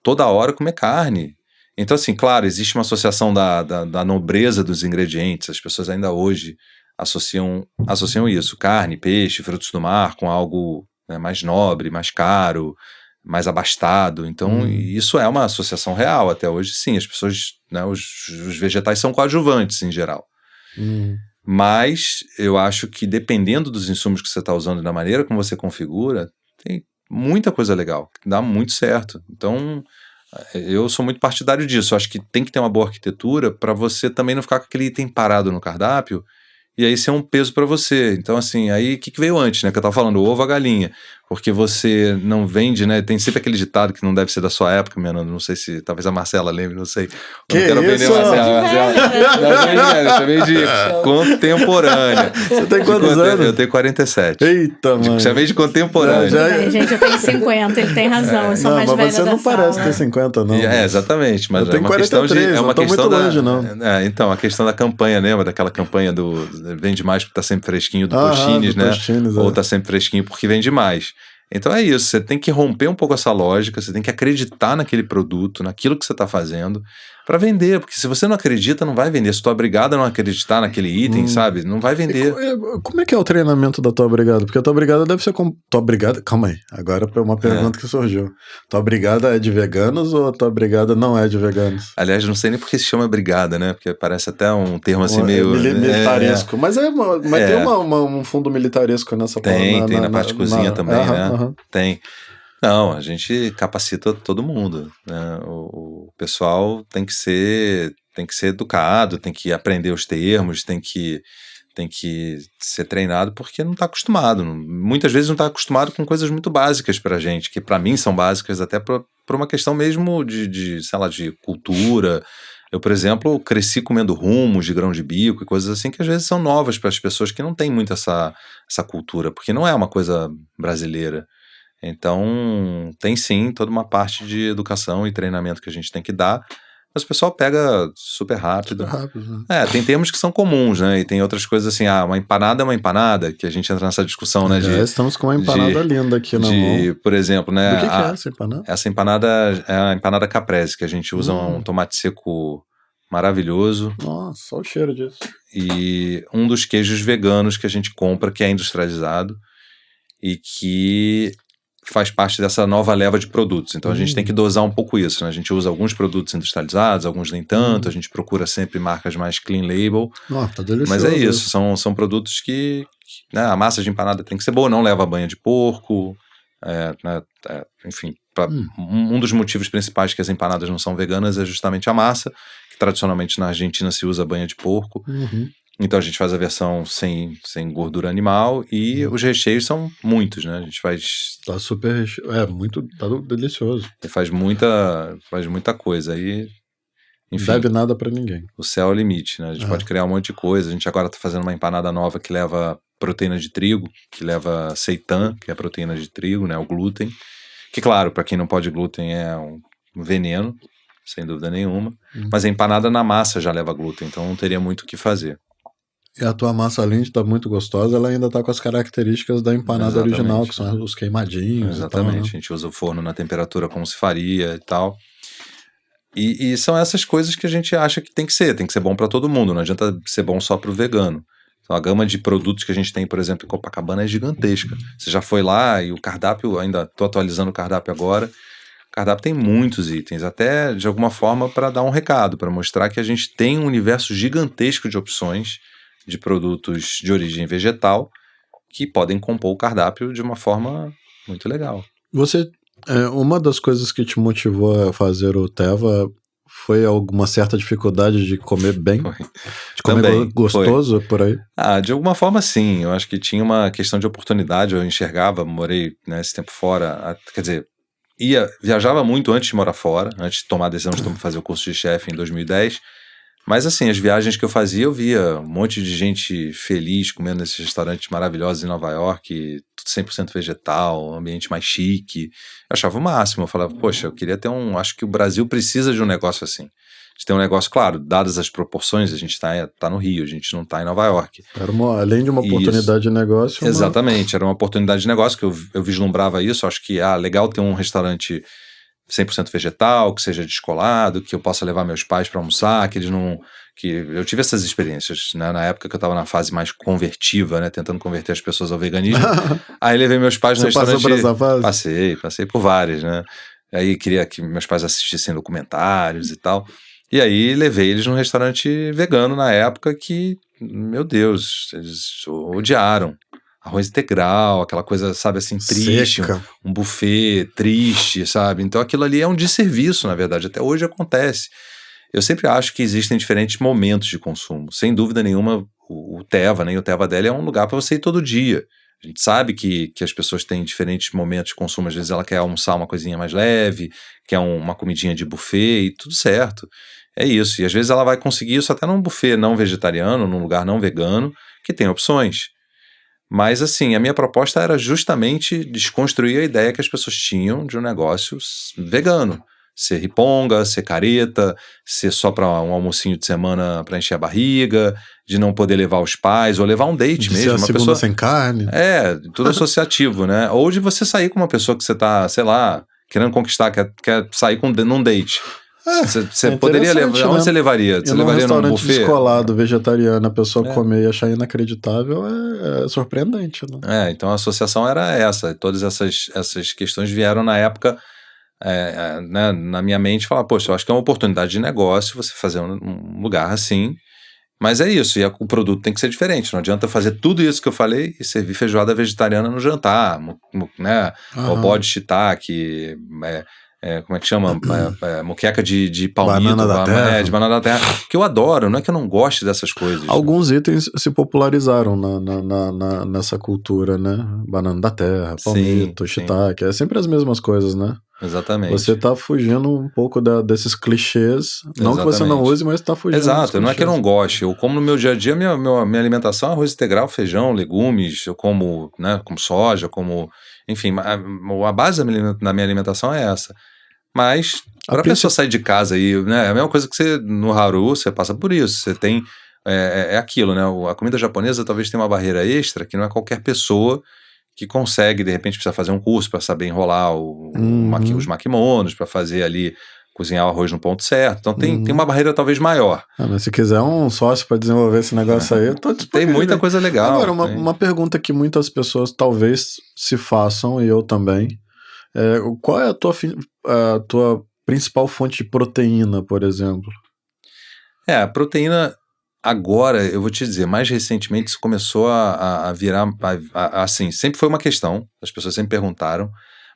toda hora comer carne. Então, assim, claro, existe uma associação da nobreza dos ingredientes, as pessoas ainda hoje associam isso, carne, peixe, frutos do mar, com algo, né, mais nobre, mais caro, mais abastado. Então, isso é uma associação real. Até hoje, sim, as pessoas, né, os vegetais são coadjuvantes, em geral. Mas eu acho que dependendo dos insumos que você está usando e da maneira como você configura, tem muita coisa legal, que dá muito certo. Então, eu sou muito partidário disso. Eu acho que tem que ter uma boa arquitetura para você também não ficar com aquele item parado no cardápio e aí ser um peso para você. Então, assim, aí o que veio antes, né? Que eu tava falando, o ovo, a galinha. Porque você não vende, né? Tem sempre aquele ditado que não deve ser da sua época, Menando. Não sei se, talvez a Marcela lembre, não sei. Que isso? Vender Marcela. Eu chamei de contemporânea. Você tem quantos anos? Eu tenho 47. Eita, mano. Chamei de contemporânea. Gente, eu tenho 50, ele tem razão. Eu sou mais velha da sala. Mas você não parece ter 50, não. Exatamente. Mas eu tenho 43, não tô muito longe, não. Então, a questão da campanha, lembra daquela campanha do vende mais porque tá sempre fresquinho, do Tostines, né? Ou tá sempre fresquinho porque vende mais. Então é isso, você tem que romper um pouco essa lógica, você tem que acreditar naquele produto, naquilo que você está fazendo para vender, porque se você não acredita, não vai vender. Se tua brigada não acreditar naquele item, sabe, não vai vender. Como é que é o treinamento da tua brigada? Porque a tua brigada deve ser como... Tua brigada... Calma aí, agora é uma pergunta que surgiu. Tua brigada é de veganos ou a tua brigada não é de veganos? Aliás, não sei nem porque se chama brigada, né? Porque parece até um termo assim meio... Militaresco. Mas tem um fundo militaresco nessa Tem na parte de cozinha também, né? Tem. Não, a gente capacita todo mundo, né? O pessoal tem que ser educado, tem que aprender os termos, tem que ser treinado porque não está acostumado. Muitas vezes não está acostumado com coisas muito básicas para a gente, que para mim são básicas até por uma questão mesmo de, sei lá, de cultura. Eu, por exemplo, cresci comendo rumos de grão de bico e coisas assim que às vezes são novas para as pessoas que não têm muito essa cultura, porque não é uma coisa brasileira. Então, tem sim toda uma parte de educação e treinamento que a gente tem que dar, mas o pessoal pega super rápido. Né? Tem termos que são comuns, né? E tem outras coisas assim, uma empanada é uma empanada, que a gente entra nessa discussão, né? Estamos com uma empanada linda aqui na mão. Por exemplo, né? Do que é essa empanada? Essa empanada é a empanada caprese, que a gente usa um tomate seco maravilhoso. Nossa, só o cheiro disso. E um dos queijos veganos que a gente compra, que é industrializado, e que faz parte dessa nova leva de produtos. Então a gente tem que dosar um pouco isso, né? A gente usa alguns produtos industrializados, alguns nem tanto, a gente procura sempre marcas mais clean label. Tá delicioso. Mas é isso, são produtos que né, a massa de empanada tem que ser boa, não leva banha de porco, enfim, um dos motivos principais que as empanadas não são veganas é justamente a massa, que tradicionalmente na Argentina se usa banha de porco. Então a gente faz a versão sem gordura animal e os recheios são muitos, né? A gente faz... Tá super... tá delicioso. E faz muita coisa aí. Enfim, deve nada pra ninguém. O céu é o limite, né? A gente pode criar um monte de coisa. A gente agora tá fazendo uma empanada nova que leva proteína de trigo, que leva seitan, que é a proteína de trigo, né? O glúten. Que, claro, para quem não pode glúten é um veneno, sem dúvida nenhuma. Mas a empanada na massa já leva glúten, então não teria muito o que fazer. E a tua massa, além de estar muito gostosa, ela ainda está com as características da empanada original, que são os queimadinhos. Exatamente, e tal, né? A gente usa o forno na temperatura como se faria e tal. E são essas coisas que a gente acha que tem que ser bom para todo mundo, não adianta ser bom só para o vegano. Então, a gama de produtos que a gente tem, por exemplo, em Copacabana é gigantesca. Você já foi lá e o cardápio, ainda estou atualizando o cardápio agora, o cardápio tem muitos itens, até de alguma forma para dar um recado, para mostrar que a gente tem um universo gigantesco de opções de produtos de origem vegetal que podem compor o cardápio de uma forma muito legal. Uma das coisas que te motivou a fazer o Teva foi alguma certa dificuldade de comer bem? De comer também, gostoso por aí? De alguma forma sim, eu acho que tinha uma questão de oportunidade, eu enxergava, morei esse tempo fora, quer dizer, viajava muito antes de morar fora, antes de tomar a decisão de fazer o curso de chefe em 2010, mas assim, as viagens que eu fazia, eu via um monte de gente feliz comendo nesses restaurantes maravilhosos em Nova York, tudo 100% vegetal, ambiente mais chique. Eu achava o máximo, eu falava, poxa, eu queria ter acho que o Brasil precisa de um negócio assim. A gente tem um negócio, claro, dadas as proporções, a gente tá no Rio, a gente não tá em Nova York. Além de uma oportunidade de negócio. Exatamente, era uma oportunidade de negócio que eu vislumbrava isso, acho que legal ter um restaurante 100% vegetal, que seja descolado, que eu possa levar meus pais para almoçar, que eles não... que eu tive essas experiências, né, na época que eu estava na fase mais convertiva, né, tentando converter as pessoas ao veganismo. Aí levei meus pais no restaurante. Você passou por essa fase? Passei por várias, né. Aí queria que meus pais assistissem documentários e tal. E aí levei eles num restaurante vegano na época que meu Deus, eles odiaram. Arroz integral, aquela coisa, sabe, assim, triste, um buffet triste, sabe? Então aquilo ali é um desserviço, na verdade, até hoje acontece. Eu sempre acho que existem diferentes momentos de consumo. Sem dúvida nenhuma, o Teva, nem o Teva Deli é um lugar para você ir todo dia. A gente sabe que as pessoas têm diferentes momentos de consumo. Às vezes ela quer almoçar uma coisinha mais leve, quer uma comidinha de buffet e tudo certo. É isso. E às vezes ela vai conseguir isso até num buffet não vegetariano, num lugar não vegano, que tem opções. Mas assim, a minha proposta era justamente desconstruir a ideia que as pessoas tinham de um negócio vegano. Ser riponga, ser careta, ser só para um almocinho de semana para encher a barriga, de não poder levar os pais, ou levar um date mesmo. Ser a segunda pessoa sem carne. Tudo associativo, né? Ou de você sair com uma pessoa que você tá, sei lá, querendo conquistar, quer sair num date. Você poderia levar. Né? Onde você levaria? Você levaria num buffet? Descolado, vegetariano, a pessoa comer e achar inacreditável é surpreendente, né? Então a associação era essa. Todas essas questões vieram na época, né, na minha mente, falar, poxa, eu acho que é uma oportunidade de negócio você fazer um lugar assim. Mas é isso, e o produto tem que ser diferente. Não adianta fazer tudo isso que eu falei e servir feijoada vegetariana no jantar, né? O bode shiitake, como é que chama? Moqueca de palmito, banana da terra. De banana da terra, que eu adoro, não é que eu não goste dessas coisas. Alguns itens se popularizaram nessa cultura, né? Banana da terra, palmito, shiitake, é sempre as mesmas coisas, né? Exatamente. Você tá fugindo um pouco desses clichês, não que você não use, mas tá fugindo. Exato, não é que eu não goste, eu como no meu dia a dia, minha alimentação é arroz integral, feijão, legumes, eu como, né, como soja, enfim, a base da minha alimentação é essa. Mas para a pessoa sair de casa aí, né, é a mesma coisa que você, no Haru, você passa por isso, você tem, aquilo, né, a comida japonesa talvez tenha uma barreira extra, que não é qualquer pessoa que consegue, de repente precisa fazer um curso para saber enrolar os makimonos, para fazer ali, cozinhar o arroz no ponto certo, então tem uma barreira talvez maior. Mas se quiser um sócio para desenvolver esse negócio aí, eu tô disponível. Tem muita coisa legal. Agora, uma pergunta que muitas pessoas talvez se façam, e eu também, qual é a tua principal fonte de proteína, por exemplo? A proteína, agora, eu vou te dizer, mais recentemente isso começou a virar, assim, sempre foi uma questão, as pessoas sempre perguntaram,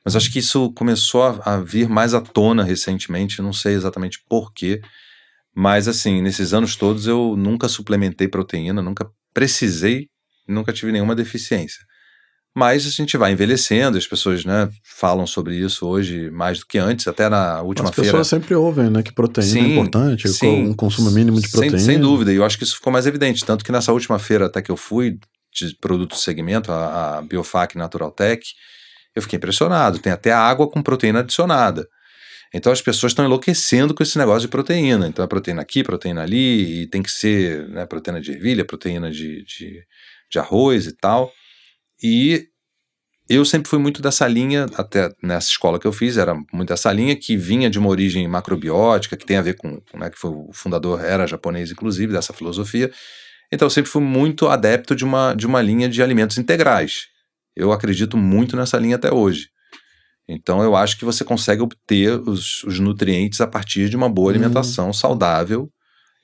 mas acho que isso começou a vir mais à tona recentemente, não sei exatamente por quê, mas assim, nesses anos todos eu nunca suplementei proteína, nunca precisei, nunca tive nenhuma deficiência. Mas a gente vai envelhecendo, as pessoas, né, falam sobre isso hoje mais do que antes, até na última feira. As pessoas sempre ouvem, né, que proteína é importante, um consumo mínimo de proteína. Sem dúvida, e eu acho que isso ficou mais evidente, tanto que nessa última feira até que eu fui, de produto do segmento, a Biofac Natural Tech, eu fiquei impressionado, tem até água com proteína adicionada. Então as pessoas estão enlouquecendo com esse negócio de proteína, então é proteína aqui, proteína ali, e tem que ser, né, proteína de ervilha, proteína de arroz e tal. E eu sempre fui muito dessa linha, até nessa escola que eu fiz, era muito dessa linha que vinha de uma origem macrobiótica, que tem a ver com, né, que foi o fundador, era japonês inclusive, dessa filosofia. Então eu sempre fui muito adepto de uma linha de alimentos integrais. Eu acredito muito nessa linha até hoje. Então eu acho que você consegue obter os nutrientes a partir de uma boa alimentação saudável,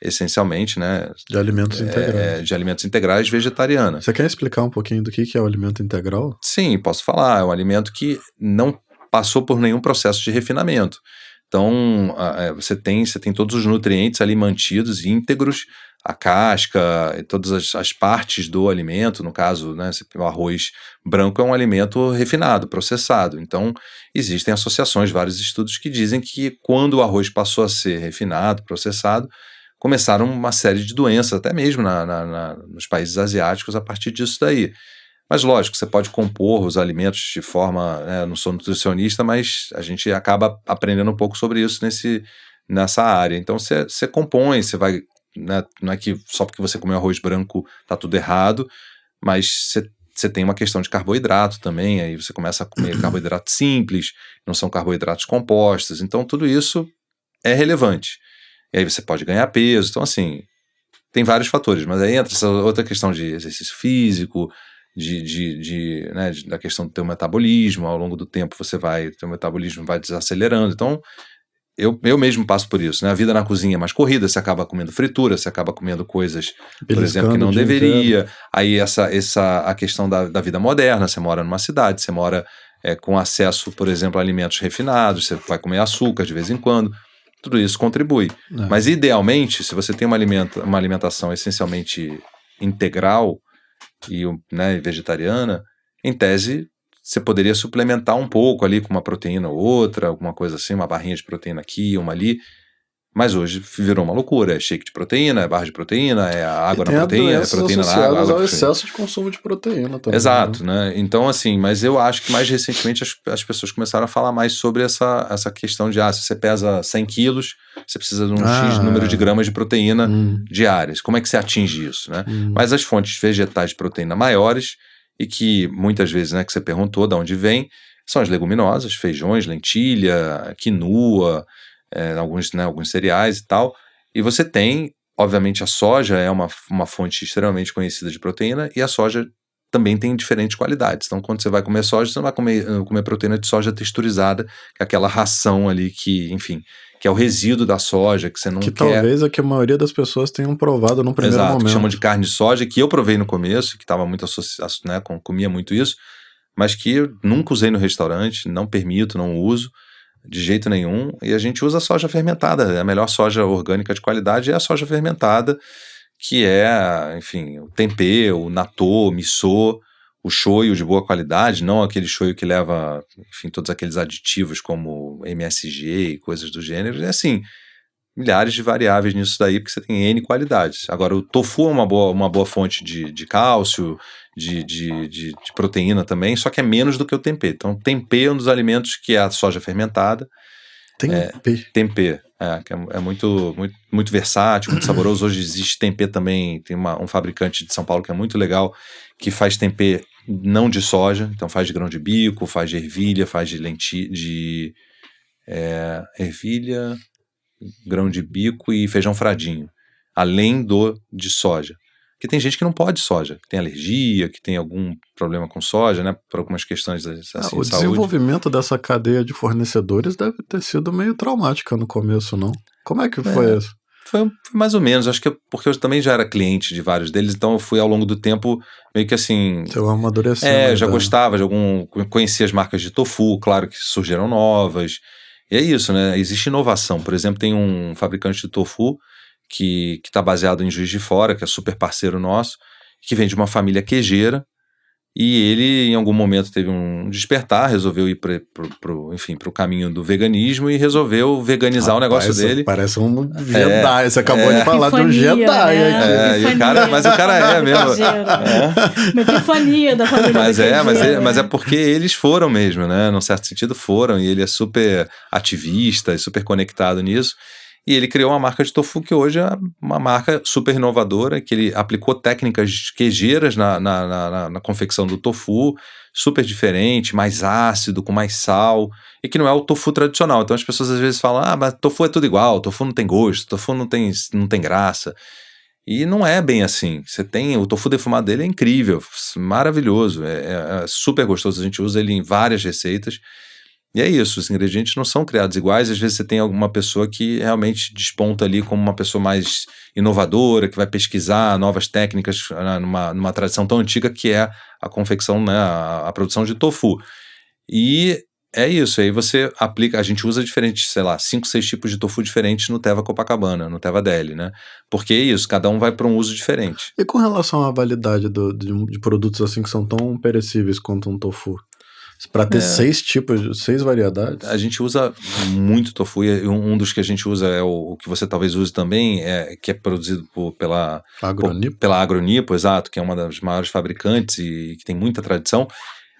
essencialmente, né? De alimentos integrais. De alimentos integrais vegetariana. Você quer explicar um pouquinho do que é o alimento integral? Sim, posso falar. É um alimento que não passou por nenhum processo de refinamento. Então, você tem todos os nutrientes ali mantidos, íntegros, a casca, todas as partes do alimento, no caso, né, o arroz branco é um alimento refinado, processado. Então, existem associações, vários estudos que dizem que quando o arroz passou a ser refinado, processado, começaram uma série de doenças, até mesmo nos países asiáticos, a partir disso daí. Mas lógico, você pode compor os alimentos de forma, né, eu não sou nutricionista, mas a gente acaba aprendendo um pouco sobre isso nessa área. Então você compõe, você vai, né, não é que só porque você comeu arroz branco tá tudo errado, mas você tem uma questão de carboidrato também, aí você começa a comer carboidrato simples, não são carboidratos compostos, então tudo isso é relevante. E aí você pode ganhar peso, então assim, tem vários fatores, mas aí entra essa outra questão de exercício físico, né, da questão do teu metabolismo, ao longo do tempo teu metabolismo vai desacelerando, então eu mesmo passo por isso, né? A vida na cozinha é mais corrida, você acaba comendo fritura, você acaba comendo coisas, por exemplo, que não deveria. Inteiro. Aí a questão da vida moderna, você mora numa cidade, você mora com acesso, por exemplo, a alimentos refinados, você vai comer açúcar de vez em quando, tudo isso contribui. Mas idealmente, se você tem uma alimentação essencialmente integral e vegetariana, em tese, você poderia suplementar um pouco ali com uma proteína ou outra, alguma coisa assim, uma barrinha de proteína aqui, uma ali. Mas hoje virou uma loucura. É shake de proteína, é barra de proteína, é água na proteína, é proteína na água. Ao excesso de consumo de proteína também. Exato, né? Então, assim, mas eu acho que mais recentemente as pessoas começaram a falar mais sobre essa questão de, se você pesa 100 quilos, você precisa de um X número de gramas de proteína diárias. Como é que você atinge isso, né? Mas as fontes vegetais de proteína maiores, e que muitas vezes, né, que você perguntou de onde vem, são as leguminosas, feijões, lentilha, quinoa, alguns cereais e tal. E você tem, obviamente, a soja é uma fonte extremamente conhecida de proteína, e a soja também tem diferentes qualidades. Então, quando você vai comer soja, você não vai comer proteína de soja texturizada, que é aquela ração ali que, enfim, que é o resíduo da soja, que você não quer. Que talvez é que a maioria das pessoas tenham provado no primeiro momento. Que chamam de carne de soja, que eu provei no começo, que estava muito associado, né, comia muito isso, mas que eu nunca usei no restaurante, não permito, não uso de jeito nenhum, e a gente usa soja fermentada. A melhor soja orgânica de qualidade é a soja fermentada, que é, enfim, o tempê, o natô, o miso, o shoyu de boa qualidade, não aquele shoyu que leva, enfim, todos aqueles aditivos como MSG e coisas do gênero. É assim, milhares de variáveis nisso daí, porque você tem N qualidades. Agora, o tofu é uma boa fonte de cálcio, de proteína também, só que é menos do que o tempê. Então, o tempê é um dos alimentos que é a soja fermentada. Tempê. Que é muito, muito, muito versátil, muito saboroso. Hoje existe tempê também, tem um fabricante de São Paulo que é muito legal, que faz tempê não de soja, então faz de grão de bico, faz de ervilha, faz de lentilha, ervilha, grão de bico e feijão fradinho, além de soja. Porque tem gente que não pode soja, que tem alergia, que tem algum problema com soja, né, por algumas questões assim, de saúde. O desenvolvimento dessa cadeia de fornecedores deve ter sido meio traumática no começo, não? Como é que foi isso? Foi mais ou menos, acho que porque eu também já era cliente de vários deles, então eu fui ao longo do tempo meio que assim... Você vai amadurecendo. Eu já gostava conhecia as marcas de tofu, claro que surgiram novas, e é isso, né, existe inovação. Por exemplo, tem um fabricante de tofu que está baseado em Juiz de Fora, que é super parceiro nosso, que vem de uma família queijeira, e ele, em algum momento, teve um despertar, resolveu ir para o caminho do veganismo e resolveu veganizar o negócio dele. Parece um Jedi, você acabou de falar de um Jedi. Mas o cara é mesmo. Uma epifania da família. Mas é porque eles foram mesmo, né? Num certo sentido foram, e ele é super ativista e super conectado nisso. E ele criou uma marca de tofu que hoje é uma marca super inovadora, que ele aplicou técnicas queijeiras na confecção do tofu, super diferente, mais ácido, com mais sal, e que não é o tofu tradicional. Então as pessoas às vezes falam, mas tofu é tudo igual, tofu não tem gosto, tofu não tem graça. E não é bem assim. O tofu defumado dele é incrível, maravilhoso, é super gostoso, a gente usa ele em várias receitas. E é isso, os ingredientes não são criados iguais. Às vezes você tem alguma pessoa que realmente desponta ali como uma pessoa mais inovadora, que vai pesquisar novas técnicas numa tradição tão antiga que é a confecção, né, a produção de tofu. E é isso, aí você aplica, a gente usa diferentes, 5, 6 tipos de tofu diferentes no Teva Copacabana, no Teva Deli, né? Porque é isso, cada um vai para um uso diferente. E com relação à validade de produtos assim que são tão perecíveis quanto um tofu? Para ter 6 variedades? A gente usa muito tofu, e um dos que a gente usa é o que você talvez use também, que é produzido pela Agronipo, exato, que é uma das maiores fabricantes e que tem muita tradição.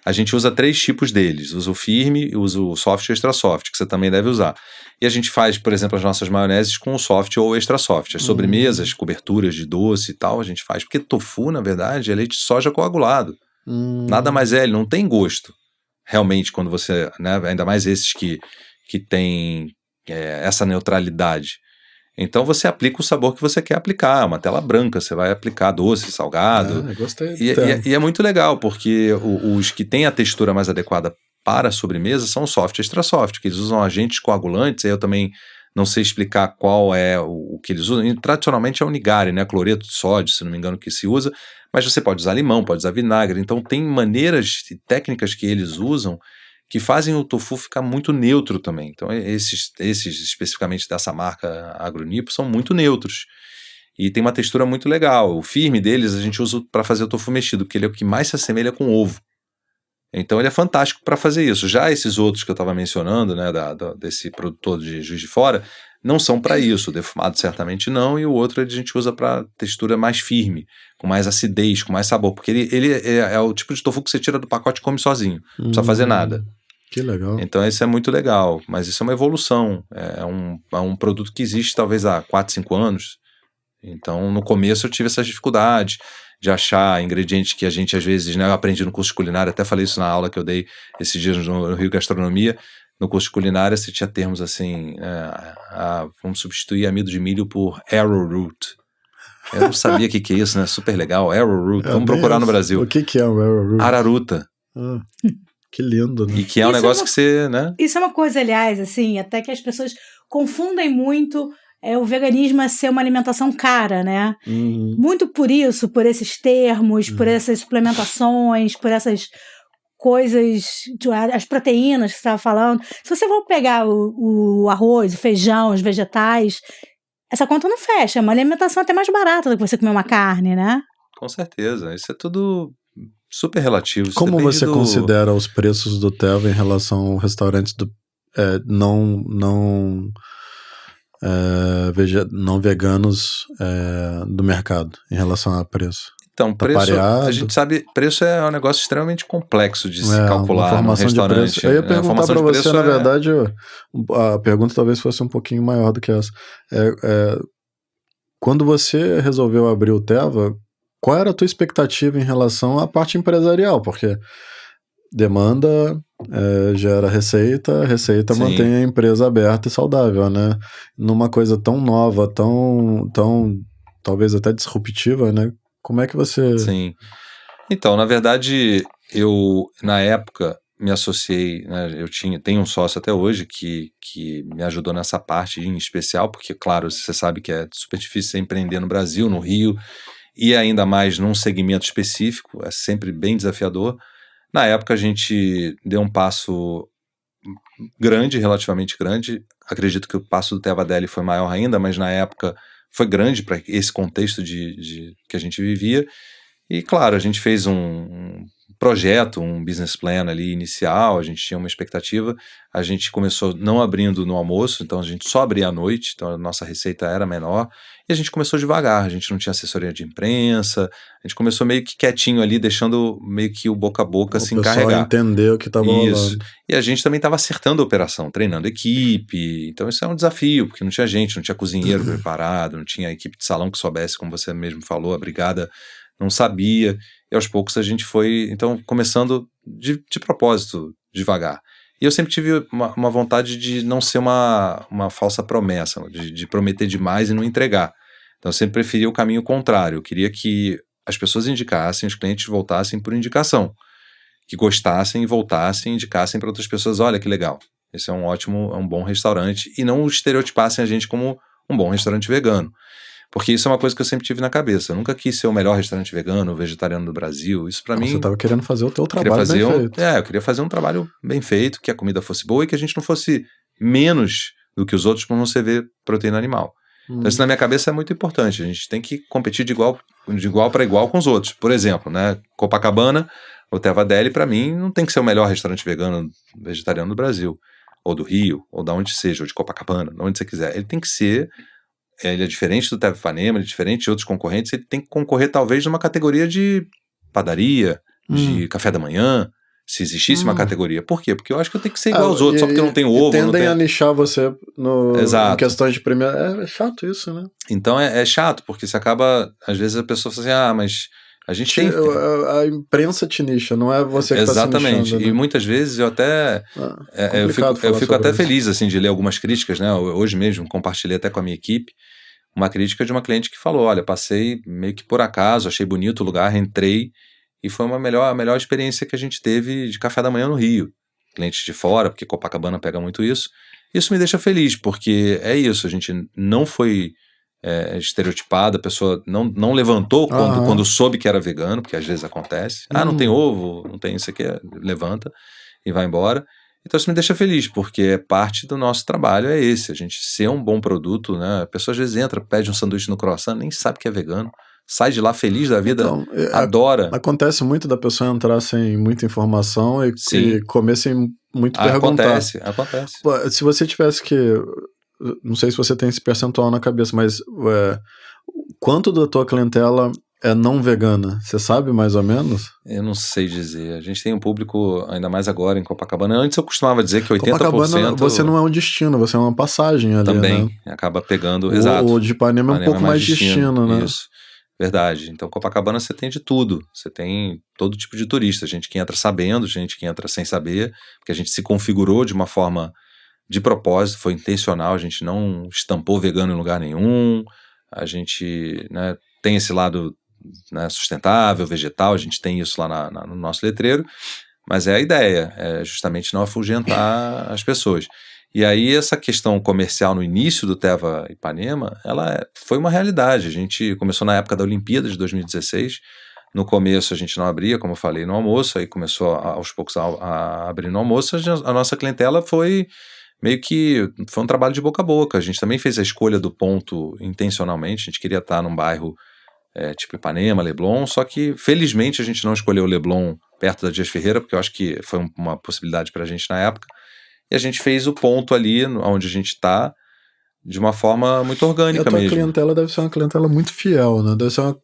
A gente usa 3 tipos deles, usa o firme, usa o soft e o extra soft, que você também deve usar. E a gente faz, por exemplo, as nossas maioneses com o soft ou o extra soft. As sobremesas, coberturas de doce e tal, a gente faz, porque tofu, na verdade, é leite de soja coagulado. Nada mais ele não tem gosto. Realmente, quando você, né, ainda mais esses que tem essa neutralidade. Então você aplica o sabor que você quer aplicar, uma tela branca, você vai aplicar doce, salgado. Gostei. E é muito legal, porque os que têm a textura mais adequada para a sobremesa são soft e extra soft, que eles usam agentes coagulantes, aí eu também não sei explicar qual é o que eles usam. E, tradicionalmente é o nigari, né? Cloreto de sódio, se não me engano, que se usa, mas você pode usar limão, pode usar vinagre, então tem maneiras e técnicas que eles usam que fazem o tofu ficar muito neutro também. Então esses especificamente dessa marca Agronipo são muito neutros. E tem uma textura muito legal. O firme deles a gente usa para fazer o tofu mexido, porque ele é o que mais se assemelha com ovo. Então ele é fantástico para fazer isso. Já esses outros que eu estava mencionando, né, desse produtor de Juiz de Fora, não são para isso. O defumado certamente não, e o outro a gente usa para textura mais firme, com mais acidez, com mais sabor, porque ele é o tipo de tofu que você tira do pacote e come sozinho, não precisa fazer nada. Que legal. Então isso é muito legal, mas isso é uma evolução, é um produto que existe talvez há 4, 5 anos. Então no começo eu tive essas dificuldades de achar ingredientes que a gente às vezes, né, eu aprendi no curso de culinária, até falei isso na aula que eu dei esses dias no Rio Gastronomia. No curso de culinária você tinha termos assim, vamos substituir amido de milho por arrowroot. Eu não sabia o que é isso, né? Super legal, arrowroot, vamos procurar no Brasil. O que é o arrowroot? Araruta. Que lindo, né? E que é um negócio que você, né? Isso é uma coisa, aliás, assim, até que as pessoas confundem muito o veganismo a ser uma alimentação cara, né? Muito por isso, por esses termos, por essas suplementações, por essas coisas, as proteínas que você estava falando. Se você for pegar o arroz, o feijão, os vegetais, essa conta não fecha. É uma alimentação até mais barata do que você comer uma carne, né? Com certeza. Isso é tudo super relativo. Como você considera os preços do Teva em relação aos restaurantes não veganos do mercado, em relação a preço? Então, preço, a gente sabe, preço é um negócio extremamente complexo de se calcular no restaurante. Eu ia perguntar para você, na verdade, a pergunta talvez fosse um pouquinho maior do que essa. Quando você resolveu abrir o Teva, qual era a tua expectativa em relação à parte empresarial? Porque demanda gera receita Sim. mantém a empresa aberta e saudável, né? Numa coisa tão nova, tão talvez até disruptiva, né? Como é que você... Sim. Então, na verdade, eu, na época, me associei, né, tenho um sócio até hoje que me ajudou nessa parte em especial, porque, claro, você sabe que é super difícil você empreender no Brasil, no Rio, e ainda mais num segmento específico, é sempre bem desafiador. Na época a gente deu um passo grande, relativamente grande, acredito que o passo do Teva Deli foi maior ainda, mas na época foi grande para esse contexto que a gente vivia, e claro, a gente fez um projeto, um business plan ali inicial, a gente tinha uma expectativa, a gente começou não abrindo no almoço, então a gente só abria à noite, então a nossa receita era menor, e a gente começou devagar, a gente não tinha assessoria de imprensa, a gente começou meio que quietinho ali, deixando meio que o boca a boca se encarregar. O pessoal entender o que estava rolando. E a gente também estava acertando a operação, treinando equipe, então isso é um desafio, porque não tinha gente, não tinha cozinheiro preparado, não tinha equipe de salão que soubesse, como você mesmo falou, a brigada não sabia, e aos poucos a gente foi, então, começando de propósito, devagar. E eu sempre tive uma vontade de não ser uma falsa promessa, de prometer demais e não entregar. Então eu sempre preferia o caminho contrário, eu queria que as pessoas indicassem, os clientes voltassem por indicação, que gostassem e voltassem, indicassem para outras pessoas, olha que legal, esse é um bom restaurante, e não estereotipassem a gente como um bom restaurante vegano. Porque isso é uma coisa que eu sempre tive na cabeça. Eu nunca quis ser o melhor restaurante vegano, vegetariano do Brasil. Isso pra mim... Você estava querendo fazer o teu trabalho bem feito. eu queria fazer um trabalho bem feito, que a comida fosse boa e que a gente não fosse menos do que os outros por não se ver proteína animal. Então isso na minha cabeça é muito importante. A gente tem que competir de igual para igual com os outros. Por exemplo, né, Copacabana, o Teva Deli, pra mim, não tem que ser o melhor restaurante vegano, vegetariano do Brasil. Ou do Rio, ou da onde seja, ou de Copacabana, de onde você quiser. Ele tem que ser... Ele é diferente do Teva Ipanema, ele é diferente de outros concorrentes, ele tem que concorrer talvez numa categoria de padaria, de café da manhã, se existisse uma categoria. Por quê? Porque eu acho que eu tenho que ser igual aos outros, só porque eu não tenho ovo. Tendem a nichar você em questões de primeira... É chato isso, né? Então é chato, porque você acaba, às vezes a pessoa fala assim, mas a gente tem... A imprensa te nicha, não é você que está se nichando. Exatamente, e muitas vezes eu até... eu fico até feliz, assim, de ler algumas críticas, né? Hoje mesmo compartilhei até com a minha equipe uma crítica de uma cliente que falou, olha, passei meio que por acaso, achei bonito o lugar, entrei, e foi a melhor experiência que a gente teve de café da manhã no Rio. clientes de fora, porque Copacabana pega muito isso. Isso me deixa feliz, porque é isso, a gente não foi estereotipado, a pessoa não levantou quando soube que era vegano, porque às vezes acontece. Não tem ovo, não tem isso aqui, levanta e vai embora. Então isso me deixa feliz, porque parte do nosso trabalho é esse, a gente ser um bom produto, né? A pessoa às vezes entra, pede um sanduíche no croissant, nem sabe que é vegano, sai de lá feliz da vida, então, adora. Acontece muito da pessoa entrar sem muita informação e comer sem muito perguntar. Acontece. Se você tivesse que... Não sei se você tem esse percentual na cabeça, mas quanto da tua clientela é não vegana? Você sabe mais ou menos? Eu não sei dizer. A gente tem um público, ainda mais agora em Copacabana. Antes eu costumava dizer que 80%... Copacabana, você não é um destino, você é uma passagem ali, também, né? Acaba pegando... Exato. O de Ipanema é um pouco mais destino, né? Isso, verdade. Então Copacabana você tem de tudo. Você tem todo tipo de turista. Gente que entra sabendo, gente que entra sem saber, porque a gente se configurou de uma forma... de propósito, foi intencional, a gente não estampou vegano em lugar nenhum, a gente, né, tem esse lado, né, sustentável, vegetal, a gente tem isso lá no nosso letreiro, mas é a ideia, é justamente não afugentar as pessoas. E aí essa questão comercial no início do Teva Ipanema, ela foi uma realidade, a gente começou na época da Olimpíada de 2016, no começo a gente não abria, como eu falei, no almoço, aí começou aos poucos a abrir no almoço, a nossa clientela foi... meio que foi um trabalho de boca a boca. A gente também fez a escolha do ponto intencionalmente. A gente queria estar num bairro tipo Ipanema, Leblon, só que felizmente a gente não escolheu o Leblon perto da Dias Ferreira, porque eu acho que foi uma possibilidade pra gente na época. E a gente fez o ponto ali onde a gente está de uma forma muito orgânica mesmo. E a tua clientela deve ser uma clientela muito fiel, né? Deve ser uma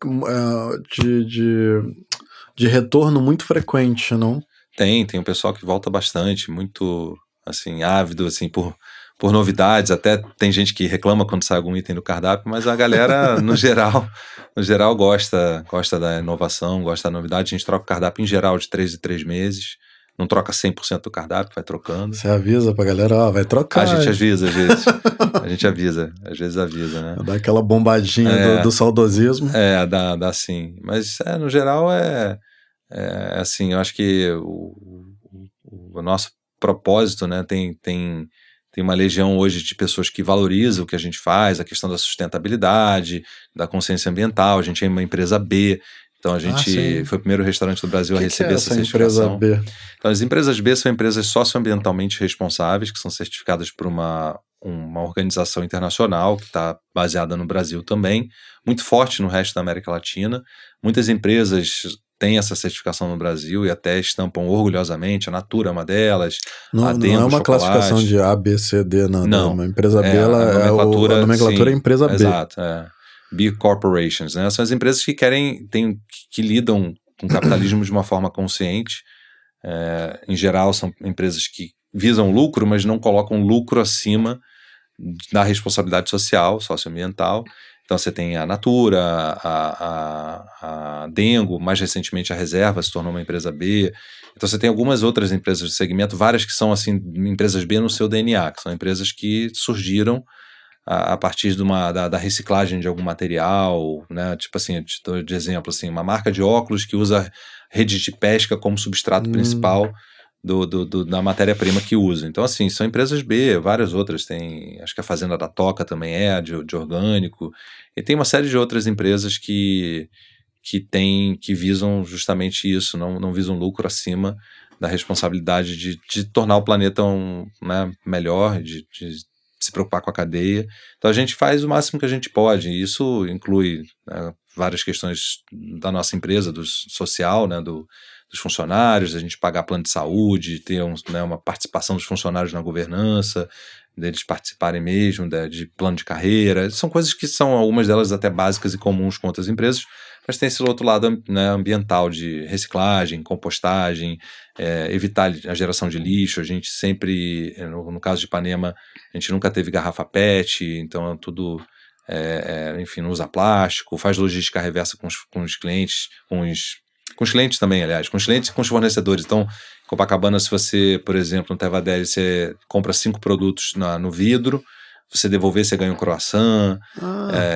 de retorno muito frequente, não? Tem um pessoal que volta bastante, muito... assim, ávido, assim, por novidades, até tem gente que reclama quando sai algum item do cardápio, mas a galera, no geral gosta da inovação, gosta da novidade. A gente troca o cardápio em geral de 3 em 3 meses, não troca 100% do cardápio, vai trocando. Você avisa pra galera, vai trocar. A gente avisa, às vezes. Às vezes avisa, né? Dá aquela bombadinha do saudosismo. Dá sim. Mas, no geral, assim, eu acho que o nosso propósito, né, tem uma legião hoje de pessoas que valorizam o que a gente faz, a questão da sustentabilidade, da consciência ambiental. A gente é uma empresa B, então a gente foi o primeiro restaurante do Brasil a receber essa certificação. Empresa B? Então as empresas B são empresas socioambientalmente responsáveis, que são certificadas por uma organização internacional que está baseada no Brasil também, muito forte no resto da América Latina. Muitas empresas tem essa certificação no Brasil e até estampam orgulhosamente, a Natura é uma delas, a Dengo, não é uma chocolate. Classificação de A, B, C, D, não. Uma empresa B, a nomenclatura é empresa B. Exato, B Corporations, né? São as empresas que que lidam com o capitalismo de uma forma consciente. Em geral, são empresas que visam lucro, mas não colocam lucro acima da responsabilidade social, socioambiental. Então você tem a Natura, a Dengo, mais recentemente a Reserva se tornou uma empresa B. Então você tem algumas outras empresas do segmento, várias que são assim empresas B no seu DNA, que são empresas que surgiram a partir da reciclagem de algum material, né? Tipo assim, de exemplo, assim, uma marca de óculos que usa rede de pesca como substrato principal da matéria-prima que usa. Então, assim, são empresas B, várias outras. Tem, acho que a Fazenda da Toca também de orgânico. E tem uma série de outras empresas que visam justamente isso, não visam lucro acima da responsabilidade de tornar o planeta melhor, de se preocupar com a cadeia. Então a gente faz o máximo que a gente pode, e isso inclui várias questões da nossa empresa, do social, né, dos funcionários, a gente pagar plano de saúde, ter uma participação dos funcionários na governança, deles participarem mesmo de plano de carreira. São coisas que são, algumas delas até básicas e comuns com outras empresas, mas tem esse outro lado, né, ambiental, de reciclagem, compostagem, evitar a geração de lixo. A gente sempre, no caso de Ipanema, a gente nunca teve garrafa PET, então tudo, enfim, não usa plástico, faz logística reversa com os clientes, com os clientes também, aliás, com os clientes e com os fornecedores. Então, em Copacabana, se você, por exemplo, no Teva Deli, você compra 5 produtos no vidro, você devolver, você ganha um croissant.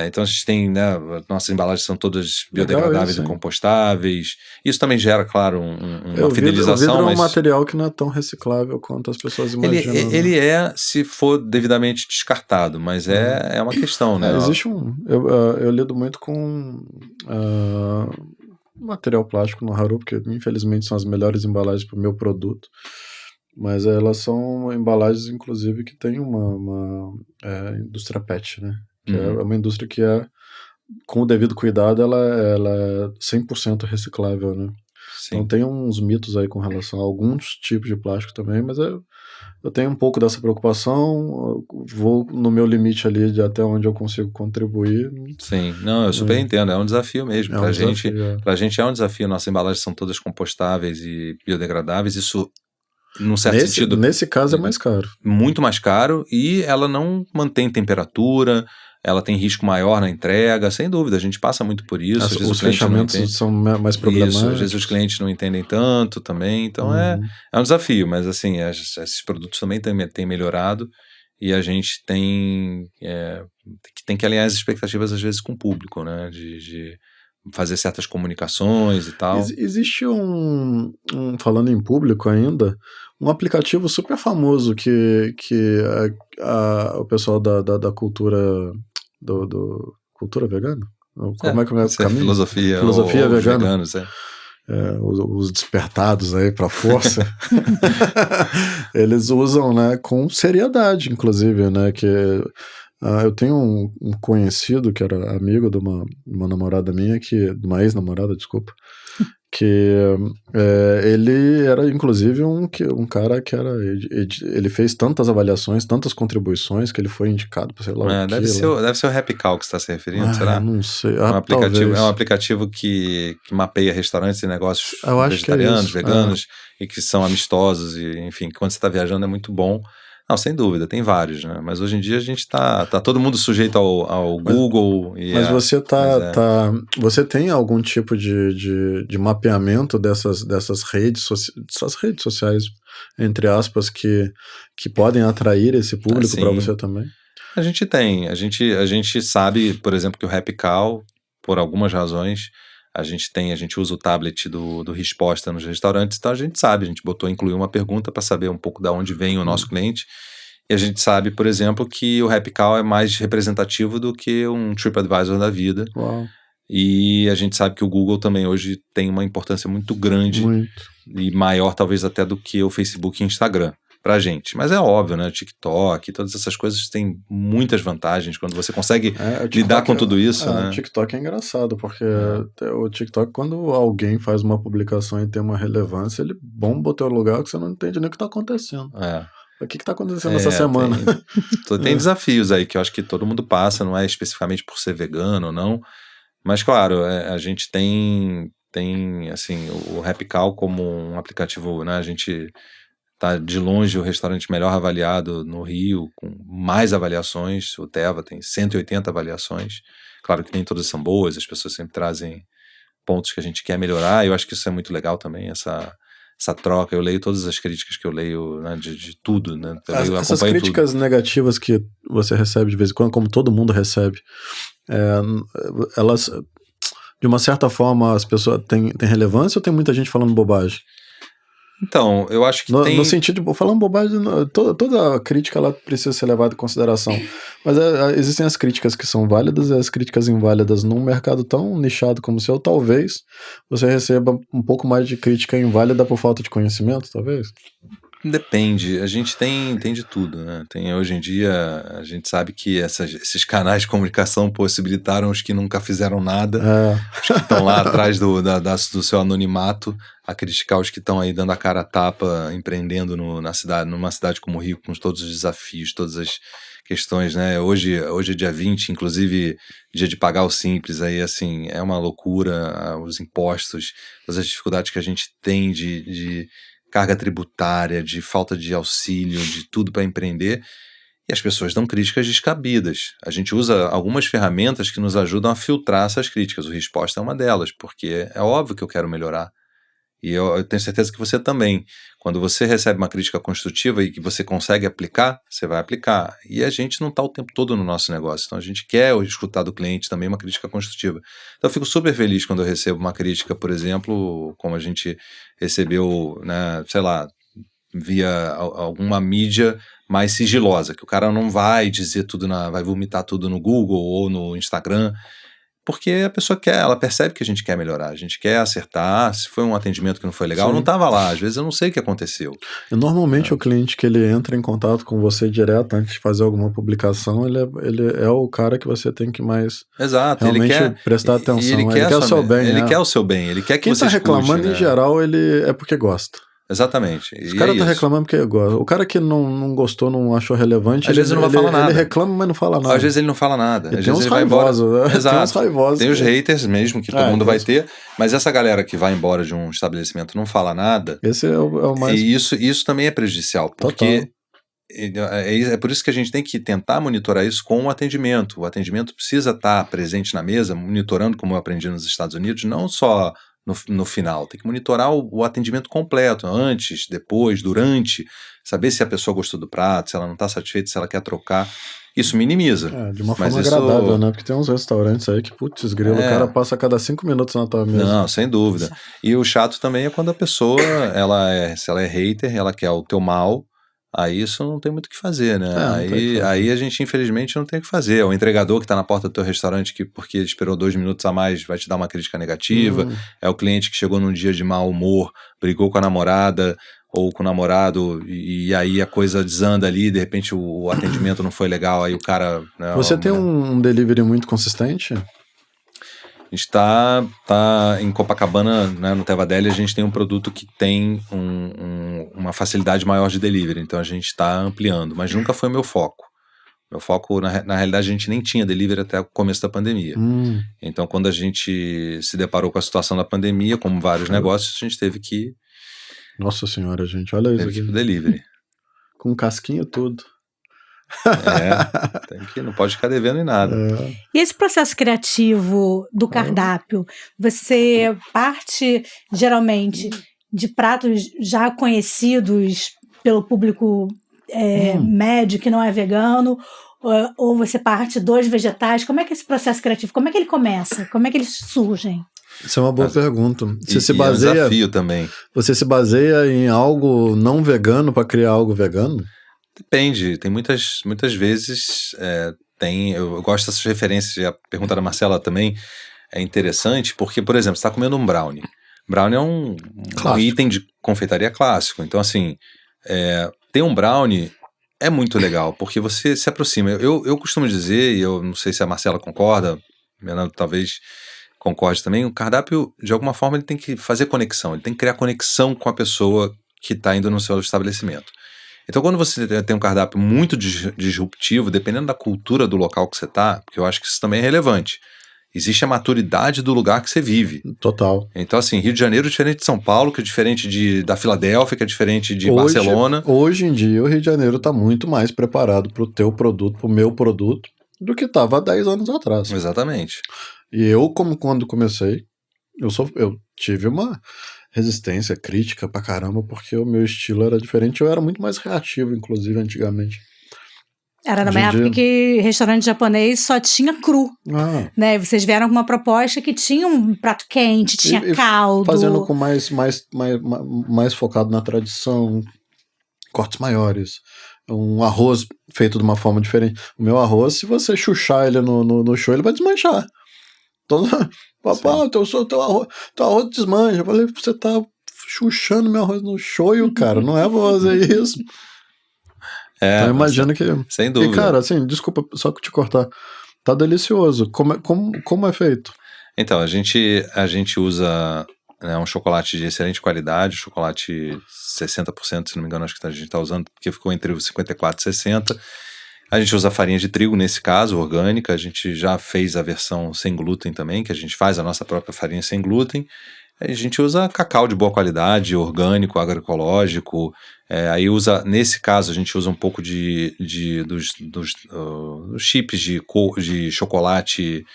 Então a gente tem, né, nossas embalagens são todas biodegradáveis e compostáveis. Isso também gera, claro, uma fidelização. O vidro é um material que não é tão reciclável quanto as pessoas imaginam. Ele é, se for devidamente descartado, mas é uma questão, né? Existe eu lido muito com material plástico no Haru, porque infelizmente são as melhores embalagens para o meu produto. Mas elas são embalagens, inclusive, que tem uma indústria PET, né? Que é uma indústria que com o devido cuidado, ela é 100% reciclável, né? Sim. Então tem uns mitos aí com relação a alguns tipos de plástico também, mas eu tenho um pouco dessa preocupação, vou no meu limite ali de até onde eu consigo contribuir. Sim, não, eu super entendo, é um desafio mesmo. Pra gente é um desafio, nossas embalagens são todas compostáveis e biodegradáveis, isso... Num certo sentido, nesse caso é mais caro. Muito mais caro, e ela não mantém temperatura, ela tem risco maior na entrega, sem dúvida, a gente passa muito por isso. Os fechamentos são mais problemáticos. Isso, às vezes os clientes não entendem tanto também, então é um desafio, mas assim, esses produtos também têm melhorado, e a gente tem que alinhar as expectativas às vezes com o público, né, de fazer certas comunicações e tal. Existe falando em público ainda, um aplicativo super famoso que o pessoal da cultura cultura vegana? Como é que é o caminho? Filosofia vegana. Veganos, os despertados aí pra força, eles usam, né, com seriedade, inclusive, né, que eu tenho um conhecido que era amigo de uma namorada minha, de uma ex-namorada, desculpa, que ele era inclusive um cara que ele fez tantas avaliações, tantas contribuições que ele foi indicado para sei lá deve ser o Happy Cow que você está se referindo, será? Não sei. É um aplicativo que mapeia restaurantes e negócios vegetarianos, veganos, e que são amistosos, e enfim, quando você está viajando é muito bom. Não, sem dúvida, tem vários, né? Mas hoje em dia a gente tá todo mundo sujeito ao Google. Mas você tem algum tipo de mapeamento dessas redes sociais, entre aspas, que podem atrair esse público para você também? A gente tem. A gente sabe, por exemplo, que o Happy Cow, por algumas razões, a gente usa o tablet do Resposta nos restaurantes, então a gente sabe, a gente incluiu uma pergunta para saber um pouco de onde vem o nosso cliente, e a gente sabe, por exemplo, que o Happy Cow é mais representativo do que um TripAdvisor da vida. Uau. E a gente sabe que o Google também hoje tem uma importância muito grande, e maior talvez até do que o Facebook e o Instagram pra gente, mas é óbvio, né, o TikTok, todas essas coisas têm muitas vantagens quando você consegue lidar com tudo isso, né? O TikTok é engraçado, porque o TikTok, quando alguém faz uma publicação e tem uma relevância, ele bomba o teu lugar que você não entende nem o que tá acontecendo. O que tá acontecendo essa semana? Tem desafios aí que eu acho que todo mundo passa, não é especificamente por ser vegano ou não, mas claro, a gente tem assim, o Happy Cow como um aplicativo, né, a gente tá de longe o restaurante melhor avaliado no Rio, com mais avaliações. O Teva tem 180 avaliações. Claro que nem todas são boas, as pessoas sempre trazem pontos que a gente quer melhorar, e eu acho que isso é muito legal também, essa troca. Eu leio todas as críticas que eu leio, né, de tudo, né? Essas críticas negativas que você recebe de vez em quando, como todo mundo recebe, elas, de uma certa forma, as pessoas têm relevância ou tem muita gente falando bobagem? Então, eu acho que no sentido de, falando bobagem, toda crítica ela precisa ser levada em consideração, mas existem as críticas que são válidas e as críticas inválidas. Num mercado tão nichado como o seu, talvez você receba um pouco mais de crítica inválida por falta de conhecimento, talvez? Depende, a gente tem de tudo, né? Hoje em dia, a gente sabe que esses canais de comunicação possibilitaram os que nunca fizeram nada, os que estão lá atrás do seu anonimato, a criticar os que estão aí dando a cara a tapa, empreendendo numa cidade como o Rio, com todos os desafios, todas as questões, né? Hoje é dia 20, inclusive dia de pagar o Simples, aí assim, é uma loucura, os impostos, todas as dificuldades que a gente tem de carga tributária, de falta de auxílio, de tudo para empreender, e as pessoas dão críticas descabidas. A gente usa algumas ferramentas que nos ajudam a filtrar essas críticas. O Resposta é uma delas, porque é óbvio que eu quero melhorar. E eu tenho certeza que você também. Quando você recebe uma crítica construtiva e que você consegue aplicar, você vai aplicar. E a gente não está o tempo todo no nosso negócio. Então a gente quer escutar do cliente também uma crítica construtiva. Então eu fico super feliz quando eu recebo uma crítica, por exemplo, como a gente recebeu, né, sei lá, via alguma mídia mais sigilosa, que o cara não vai dizer tudo, vai vomitar tudo no Google ou no Instagram, porque a pessoa ela percebe que a gente quer melhorar, a gente quer acertar. Se foi um atendimento que não foi legal, Sim. Eu não estava lá, às vezes eu não sei o que aconteceu. E normalmente o cliente que ele entra em contato com você direto antes de fazer alguma publicação, ele é o cara que você tem que mais Exato, realmente ele quer, prestar atenção. Ele quer o seu bem. Ele né? quer o seu bem, ele quer que Quem você escute. Quem está reclamando, né? em geral, ele é porque gosta. Exatamente. Os caras estão reclamando porque gosta. O cara que não gostou, não achou relevante, às vezes não vai falar nada. Ele reclama, mas não fala nada. Às vezes ele não fala nada. Às tem vezes uns ele vai embora. Né? Exato. Tem uns raivosos. Tem os haters mesmo, que todo mundo vai ter, mas essa galera que vai embora de um estabelecimento não fala nada. Esse é o mais. E isso também é prejudicial, porque é por isso que a gente tem que tentar monitorar isso com o atendimento. O atendimento precisa estar presente na mesa, monitorando, como eu aprendi nos Estados Unidos, não só no final, tem que monitorar o atendimento completo, antes, depois, durante, saber se a pessoa gostou do prato, se ela não está satisfeita, se ela quer trocar. Isso minimiza. De uma forma agradável, né? Porque tem uns restaurantes aí que, putz, grilo, o cara passa a cada 5 minutos na tua mesa. Não, sem dúvida. E o chato também é quando a pessoa, se ela é hater, ela quer o teu mal, aí isso não tem muito o que fazer, né? Aí a gente, infelizmente, não tem o que fazer. O entregador que está na porta do teu restaurante, que porque esperou 2 minutos a mais, vai te dar uma crítica negativa. É o cliente que chegou num dia de mau humor, brigou com a namorada ou com o namorado, e aí a coisa desanda ali, de repente o atendimento não foi legal, aí o cara... Né, Você tem um delivery muito consistente? A gente está em Copacabana, né, no Tevadeli, a gente tem um produto que tem uma facilidade maior de delivery, então a gente está ampliando, mas nunca foi meu foco. Meu foco, na realidade, a gente nem tinha delivery até o começo da pandemia. Então, quando a gente se deparou com a situação da pandemia, como vários negócios, a gente teve que... Nossa senhora, gente, olha isso aqui. Delivery. Com casquinho tudo. Não pode ficar devendo em nada. E esse processo criativo do cardápio, você parte geralmente de pratos já conhecidos pelo público médio que não é vegano, ou você parte dos vegetais? Como é que é esse processo criativo? Como é que ele começa? Como é que eles surgem? Isso é uma boa pergunta. Você se baseia, é um desafio também. Você se baseia em algo não vegano para criar algo vegano? Depende. Tem muitas vezes. Eu gosto dessas referências. E a pergunta da Marcela também é interessante, porque, por exemplo, você está comendo um brownie. Brownie é um item de confeitaria clássico. Então, assim, ter um brownie é muito legal, porque você se aproxima. Eu costumo dizer, e eu não sei se a Marcela concorda, Fernando talvez concorde também, o cardápio, de alguma forma, ele tem que fazer conexão, ele tem que criar conexão com a pessoa que está indo no seu estabelecimento. Então, quando você tem um cardápio muito disruptivo, dependendo da cultura do local que você está, porque eu acho que isso também é relevante, existe a maturidade do lugar que você vive. Total. Então, assim, Rio de Janeiro é diferente de São Paulo, que é diferente da Filadélfia, que é diferente de Barcelona. Hoje em dia, o Rio de Janeiro está muito mais preparado para o teu produto, para o meu produto, do que estava há 10 anos atrás. Exatamente. E eu, quando comecei, eu tive uma resistência crítica pra caramba, porque o meu estilo era diferente, eu era muito mais reativo, inclusive, antigamente. Era numa época que restaurante japonês só tinha cru, né? Vocês vieram com uma proposta que tinha um prato quente, tinha caldo. Fazendo com mais focado na tradição, cortes maiores, um arroz feito de uma forma diferente. O meu arroz, se você chuchar ele no show, ele vai desmanchar. Então, papai, teu arroz desmancha. Eu falei, você tá chuchando meu arroz no shoyu, cara, não é pra fazer isso. Então imagina que... Sem dúvida. E cara, assim, desculpa só te cortar, tá delicioso. Como é feito? Então, a gente usa um chocolate de excelente qualidade, chocolate 60%, se não me engano, acho que a gente tá usando, porque ficou entre os 54 e 60%. A gente usa farinha de trigo, nesse caso, orgânica. A gente já fez a versão sem glúten também, que a gente faz a nossa própria farinha sem glúten. A gente usa cacau de boa qualidade, orgânico, agroecológico. Aí nesse caso, a gente usa um pouco dos chips de chocolate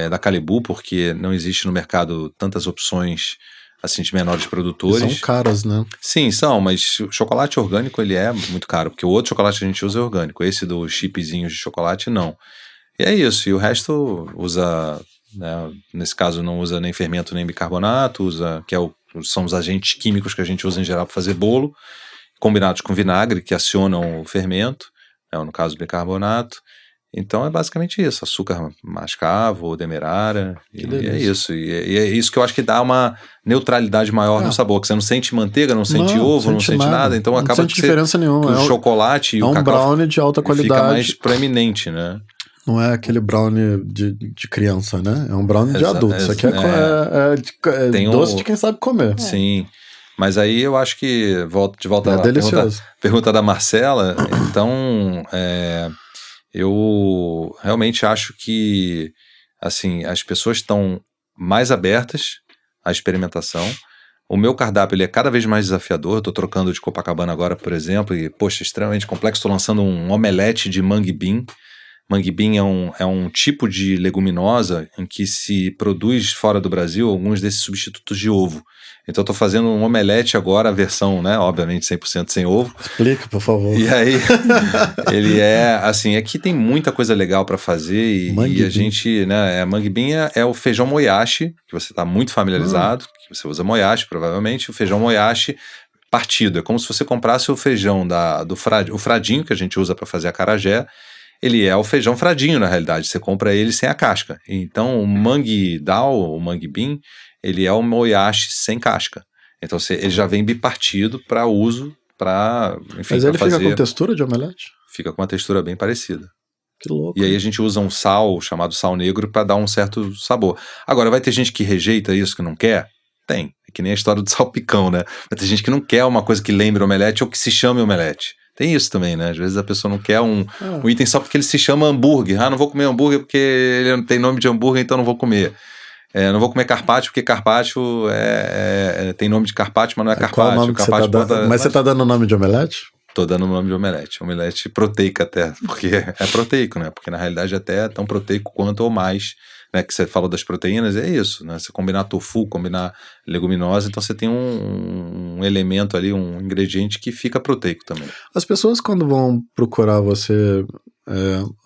da Calibu, porque não existe no mercado tantas opções assim, de menores produtores. São caras, né? Sim, são, mas o chocolate orgânico, ele é muito caro, porque o outro chocolate que a gente usa é orgânico, esse dos chipzinhos de chocolate, não. E é isso, e o resto usa, né, nesse caso não usa nem fermento nem bicarbonato, usa, são os agentes químicos que a gente usa em geral para fazer bolo, combinados com vinagre, que acionam o fermento, né, no caso o bicarbonato. Então é basicamente isso, açúcar mascavo ou demerara, e é isso. E é isso que eu acho que dá uma neutralidade maior no sabor, que você não sente manteiga, não sente ovo, não sente nada, então acaba não sente diferença nenhuma. O chocolate e o cacau brownie de alta qualidade. Fica mais proeminente, né? Não é aquele brownie de criança, né? É um brownie de adulto. Isso aqui é doce de quem sabe comer. Sim. Mas aí eu acho que, de volta à pergunta da Marcela, então... eu realmente acho que, assim, as pessoas estão mais abertas à experimentação. O meu cardápio, ele é cada vez mais desafiador. Eu tô trocando de Copacabana agora, por exemplo, e, poxa, extremamente complexo. Estou lançando um omelete de mangue bean. Mangue bean é um tipo de leguminosa em que se produz fora do Brasil alguns desses substitutos de ovo. Então eu tô fazendo um omelete agora, a versão, né, obviamente 100% sem ovo. Explica, por favor. E aí, ele é, assim, aqui tem muita coisa legal para fazer e a gente, né, mangue bean é o feijão moyashi, que você tá muito familiarizado, que você usa moyashi, provavelmente, o feijão moyashi partido. É como se você comprasse o feijão o fradinho, que a gente usa para fazer acarajé. Ele é o feijão fradinho, na realidade. Você compra ele sem a casca. Então, o mangue dal, o mangue bean, ele é o moyashi sem casca. Então, ele já vem bipartido para uso, para, enfim, mas ele fica com textura de omelete? Fica com uma textura bem parecida. Que louco. E aí a gente usa um sal, chamado sal negro, para dar um certo sabor. Agora, vai ter gente que rejeita isso, que não quer? Tem. É que nem a história do salpicão, né? Vai ter gente que não quer uma coisa que lembre omelete ou que se chame omelete. Tem isso também, né? Às vezes a pessoa não quer um item só porque ele se chama hambúrguer. Ah, não vou comer hambúrguer porque ele não tem nome de hambúrguer, então não vou comer. Não vou comer carpaccio porque carpaccio tem nome de carpaccio, mas não é carpaccio. Qual o nome que você tá dando? Mas você tá dando o nome de omelete? Tô dando o nome de omelete. Omelete proteica até, porque é proteico, né? Porque na realidade até é tão proteico quanto ou mais, né? Que você falou das proteínas, é isso, né? Você combinar tofu, combinar leguminosa, então você tem um elemento ali, um ingrediente que fica proteico também. As pessoas quando vão procurar você,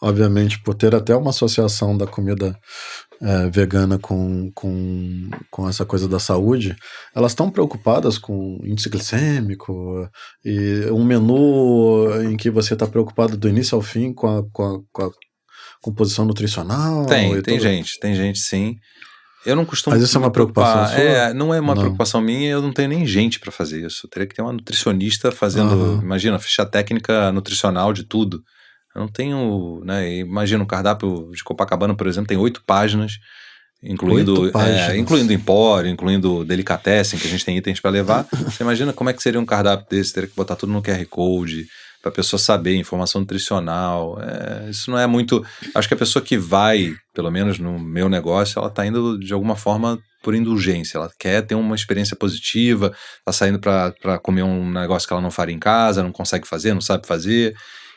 obviamente por ter até uma associação da comida vegana com essa coisa da saúde, elas estão preocupadas com índice glicêmico e um menu em que você está preocupado do início ao fim com a composição nutricional? Tem gente sim. Eu não costumo. Mas isso é uma preocupação sua? Não é uma preocupação minha, eu não tenho nem gente para fazer isso. Eu teria que ter uma nutricionista fazendo, imagina, ficha técnica nutricional de tudo. Eu não tenho, né? Imagina um cardápio de Copacabana, por exemplo, tem 8 páginas, incluindo empório, incluindo delicatessen, que a gente tem itens para levar. Você imagina como é que seria um cardápio desse? Teria que botar tudo no QR Code, para a pessoa saber, informação nutricional. Isso não é muito... Acho que a pessoa que vai, pelo menos no meu negócio, ela está indo de alguma forma por indulgência. Ela quer ter uma experiência positiva, está saindo para comer um negócio que ela não faria em casa, não consegue fazer, não sabe fazer.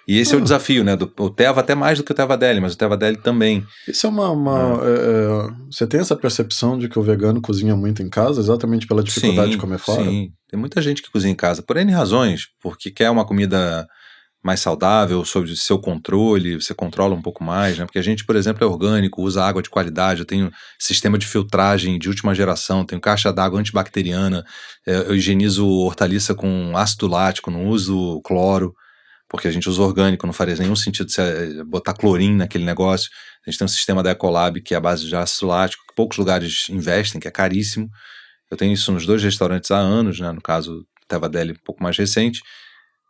E esse é o desafio, né? O Teva até mais do que o Teva Deli, mas o Teva Deli também. Isso é você tem essa percepção de que o vegano cozinha muito em casa, exatamente pela dificuldade de comer fora? Sim, tem muita gente que cozinha em casa, por N razões, porque quer uma comida mais saudável, sob seu controle, você controla um pouco mais, né? Porque a gente, por exemplo, é orgânico, usa água de qualidade, eu tenho sistema de filtragem de última geração, tenho caixa d'água antibacteriana, eu higienizo hortaliça com ácido lático, não uso cloro, porque a gente usa orgânico, não faria nenhum sentido você botar clorim naquele negócio. A gente tem um sistema da Ecolab que é a base de ácido lático, que poucos lugares investem, que é caríssimo. Eu tenho isso nos 2 restaurantes há anos, né? No caso, Teva Deli, um pouco mais recente.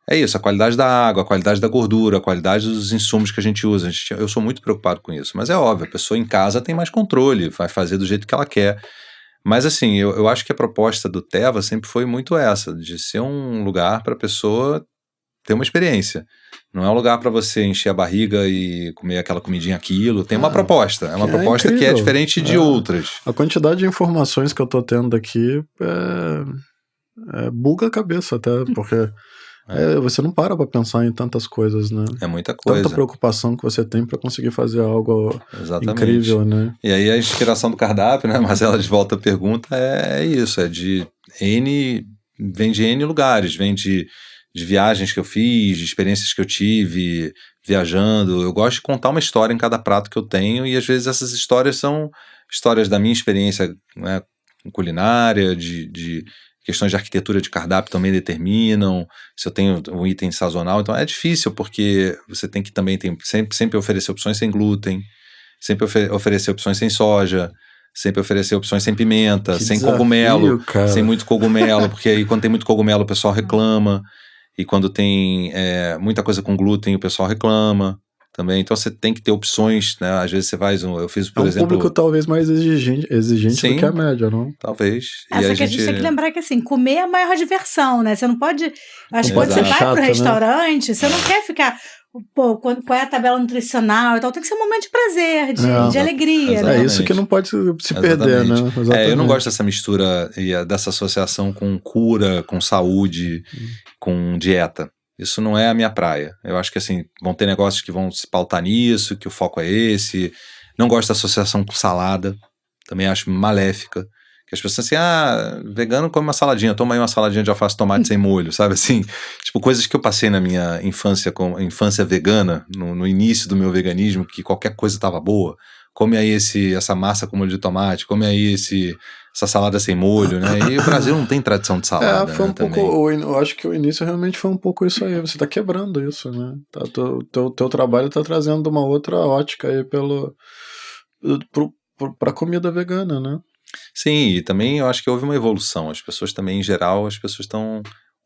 É isso, a qualidade da água, a qualidade da gordura, a qualidade dos insumos que a gente usa. Eu sou muito preocupado com isso, mas é óbvio, a pessoa em casa tem mais controle, vai fazer do jeito que ela quer. Mas assim, eu acho que a proposta do Teva sempre foi muito essa, de ser um lugar para a pessoa ter uma experiência. Não é um lugar para você encher a barriga e comer aquela comidinha aquilo. Tem uma proposta. É uma proposta incrível, que é diferente de outras. A quantidade de informações que eu tô tendo aqui buga a cabeça até, porque Você não para pensar em tantas coisas, né? É muita coisa. Tanta preocupação que você tem para conseguir fazer algo Exatamente. Incrível, né? E aí a inspiração do cardápio, né? Marcela, de volta à pergunta, é isso, vem de N lugares, vem de viagens que eu fiz, de experiências que eu tive viajando. Eu gosto de contar uma história em cada prato que eu tenho, e às vezes essas histórias são histórias da minha experiência, né, culinária, de questões de arquitetura de cardápio também determinam se eu tenho um item sazonal. Então é difícil, porque você tem que também sempre oferecer opções sem glúten, sempre oferecer opções sem soja, sempre oferecer opções sem pimenta, sem desafio, cogumelo, cara. sem muito cogumelo, porque aí quando tem muito cogumelo o pessoal reclama, e quando tem muita coisa com glúten o pessoal reclama também. Então você tem que ter opções, né? Às vezes você faz eu fiz, por exemplo... público talvez mais exigente Sim, do que a média, não? Talvez. Só que a gente tem que lembrar que, assim, comer é a maior diversão, né? Você não pode... Acho que quando você vai chato, pro restaurante, você não quer ficar... Pô, qual é a tabela nutricional e tal? Tem que ser um momento de prazer, de alegria. Exatamente. Né? Isso que não pode se perder, né? Eu não gosto dessa mistura e dessa associação com cura, com saúde, com dieta. Isso não é a minha praia. Eu acho que, assim, vão ter negócios que vão se pautar nisso, que o foco é esse. Não gosto da associação com salada. Também acho maléfica. Que as pessoas assim, vegano come uma saladinha, toma aí uma saladinha de alface, tomate sem molho, sabe assim? Tipo, coisas que eu passei na minha infância, infância vegana, no início do meu veganismo, que qualquer coisa tava boa. Come aí essa massa com molho de tomate, come aí essa salada sem molho, né? E o Brasil não tem tradição de salada, foi um né, pouco, eu acho que o início realmente foi um pouco isso aí, você tá quebrando isso, né? Teu trabalho tá trazendo uma outra ótica aí pra comida vegana, né? Sim, e também eu acho que houve uma evolução. As pessoas também, em geral,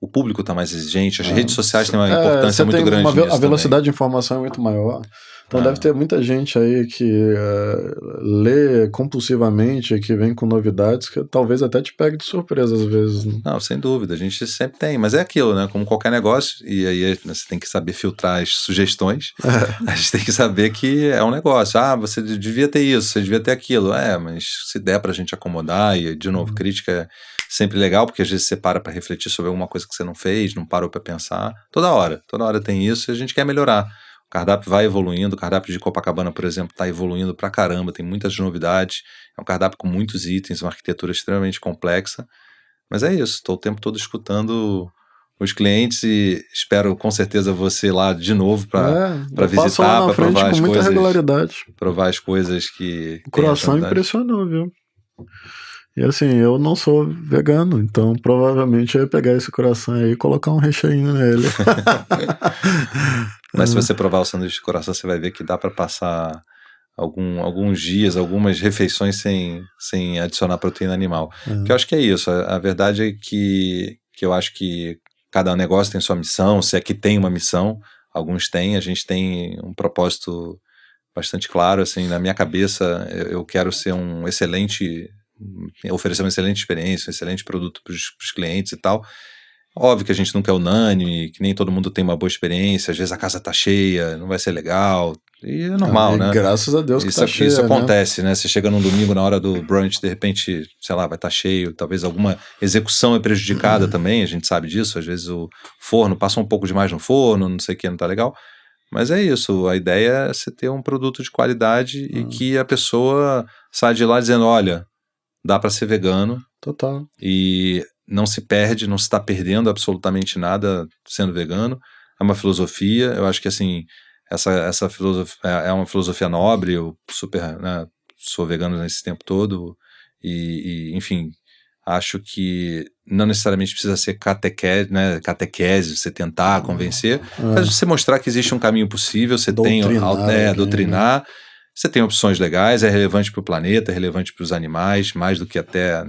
o público está mais exigente, as redes sociais têm uma importância muito grande nisso. A velocidade de informação é muito maior. Então deve ter muita gente aí que lê compulsivamente, que vem com novidades, que talvez até te pegue de surpresa às vezes. Né? Não, sem dúvida, a gente sempre tem, mas é aquilo, né? Como qualquer negócio, e aí você tem que saber filtrar as sugestões, a gente tem que saber que é um negócio. Você devia ter isso, você devia ter aquilo. Mas se der pra gente acomodar, e de novo, crítica é sempre legal, porque às vezes você para refletir sobre alguma coisa que você não fez, não parou pra pensar. Toda hora tem isso e a gente quer melhorar. O cardápio vai evoluindo, o cardápio de Copacabana, por exemplo, está evoluindo pra caramba, tem muitas novidades, é um cardápio com muitos itens, uma arquitetura extremamente complexa, mas é isso, estou o tempo todo escutando os clientes e espero com certeza você lá de novo para visitar, para provar as coisas, regularidade. Provar as coisas que... O coração impressionou, viu? E assim, eu não sou vegano, então provavelmente eu ia pegar esse coração aí e colocar um recheinho nele. Mas se você provar o sanduíche de coração, você vai ver que dá para passar alguns dias, algumas refeições sem adicionar proteína animal. Que eu acho que é isso. A verdade é que eu acho que cada negócio tem sua missão, se é que tem uma missão, alguns têm, a gente tem um propósito bastante claro, assim, na minha cabeça eu quero ser oferecer uma excelente experiência, um excelente produto para os clientes e tal. Óbvio que a gente nunca é unânime, que nem todo mundo tem uma boa experiência, às vezes a casa tá cheia, não vai ser legal, e é normal, né? Graças a Deus que tá cheia, isso acontece, né? Você chega num domingo na hora do brunch, de repente, sei lá, vai estar cheio, talvez alguma execução é prejudicada também, a gente sabe disso, às vezes o forno passa um pouco demais no forno, não sei o que, não tá legal, mas é isso, a ideia é você ter um produto de qualidade e que a pessoa sai de lá dizendo, olha, dá para ser vegano. Total. E não se perde, não se está perdendo absolutamente nada sendo vegano. É uma filosofia, eu acho que assim, essa filosofia é uma filosofia nobre, eu sou vegano nesse tempo todo e enfim, acho que não necessariamente precisa ser catequese, você tentar convencer, mas você mostrar que existe um caminho possível, você doutrinar, você tem opções legais, é relevante para o planeta, é relevante para os animais, mais do que até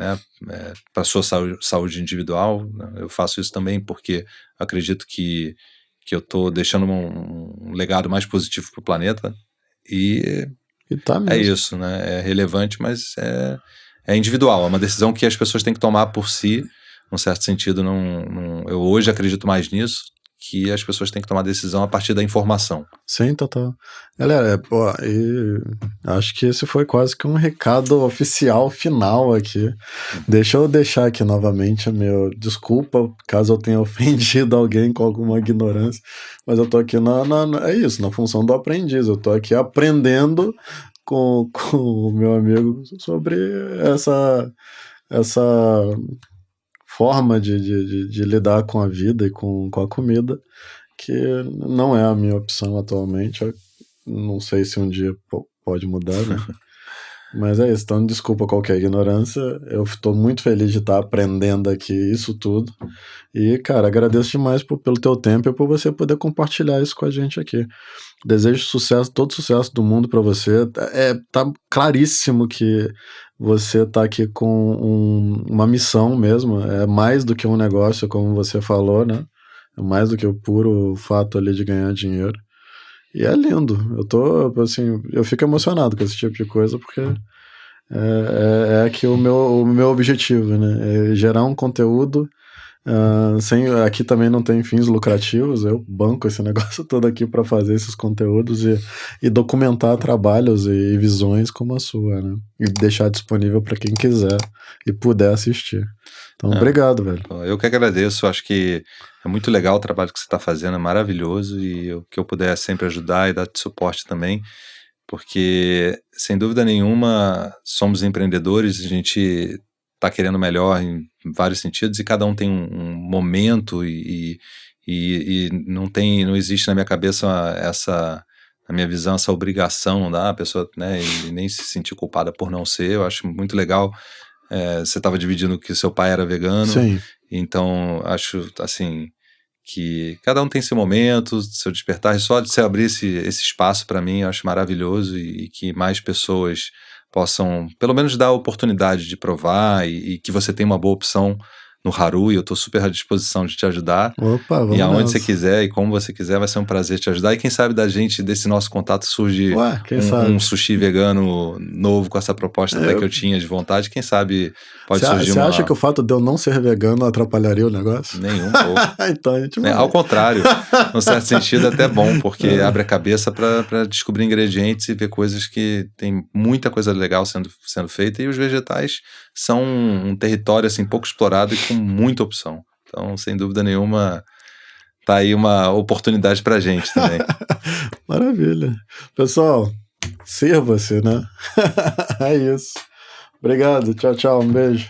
para a sua saúde individual. Eu faço isso também porque acredito que eu estou deixando um legado mais positivo para o planeta. E tá mesmo. É isso, né? É relevante, mas é individual. É uma decisão que as pessoas têm que tomar por si, num certo sentido. Eu hoje acredito mais nisso, que as pessoas têm que tomar decisão a partir da informação. Sim, total. Galera, pô, e acho que esse foi quase que um recado oficial final aqui. Deixa eu deixar aqui novamente meu desculpa caso eu tenha ofendido alguém com alguma ignorância, mas eu tô aqui é isso, na função do aprendiz. Eu tô aqui aprendendo com o meu amigo sobre essa forma de lidar com a vida e com a comida, que não é a minha opção atualmente. Eu não sei se um dia pode mudar, né? Mas é isso, então desculpa qualquer ignorância, eu estou muito feliz de estar aprendendo aqui isso tudo, e cara, agradeço demais pelo teu tempo e por você poder compartilhar isso com a gente aqui. Desejo sucesso, todo sucesso do mundo para você. Tá claríssimo que você tá aqui com uma missão mesmo, é mais do que um negócio, como você falou, né? É mais do que o puro fato ali de ganhar dinheiro. E é lindo. Eu fico emocionado com esse tipo de coisa, porque é aqui o meu objetivo, né? É gerar um conteúdo. Aqui também não tem fins lucrativos, eu banco esse negócio todo aqui para fazer esses conteúdos e documentar trabalhos e visões como a sua, né? E deixar disponível para quem quiser e puder assistir. Então, obrigado, velho. Eu que agradeço, acho que é muito legal o trabalho que você está fazendo, é maravilhoso, e o que eu puder sempre ajudar e dar suporte também, porque, sem dúvida nenhuma, somos empreendedores, a gente está querendo melhor em vários sentidos, e cada um tem um momento, e não existe na minha cabeça na minha visão, essa obrigação da pessoa, né, e nem se sentir culpada por não ser. Eu acho muito legal. Você estava dividindo que seu pai era vegano. Sim. Então acho assim que cada um tem seu momento, seu despertar, e só de você abrir esse espaço para mim eu acho maravilhoso, e que mais pessoas possam pelo menos dar a oportunidade de provar, e que você tem uma boa opção no Haru, e eu estou super à disposição de te ajudar. Opa, vamos e aonde nessa. você quiser e como você quiser, vai ser um prazer te ajudar. E quem sabe desse nosso contato surge um sushi vegano novo com essa proposta até que eu tinha de vontade. Quem sabe pode surgir Você acha que o fato de eu não ser vegano atrapalharia o negócio? Nenhum pouco. Então a gente vai. Ao contrário, num certo sentido até bom, porque abre a cabeça para descobrir ingredientes e ver coisas que tem muita coisa legal sendo feita, e os vegetais são um território assim pouco explorado e com muita opção. Então, sem dúvida nenhuma, tá aí uma oportunidade pra gente também. Maravilha. Pessoal, sirva-se, né? É isso. Obrigado. Tchau, tchau. Um beijo.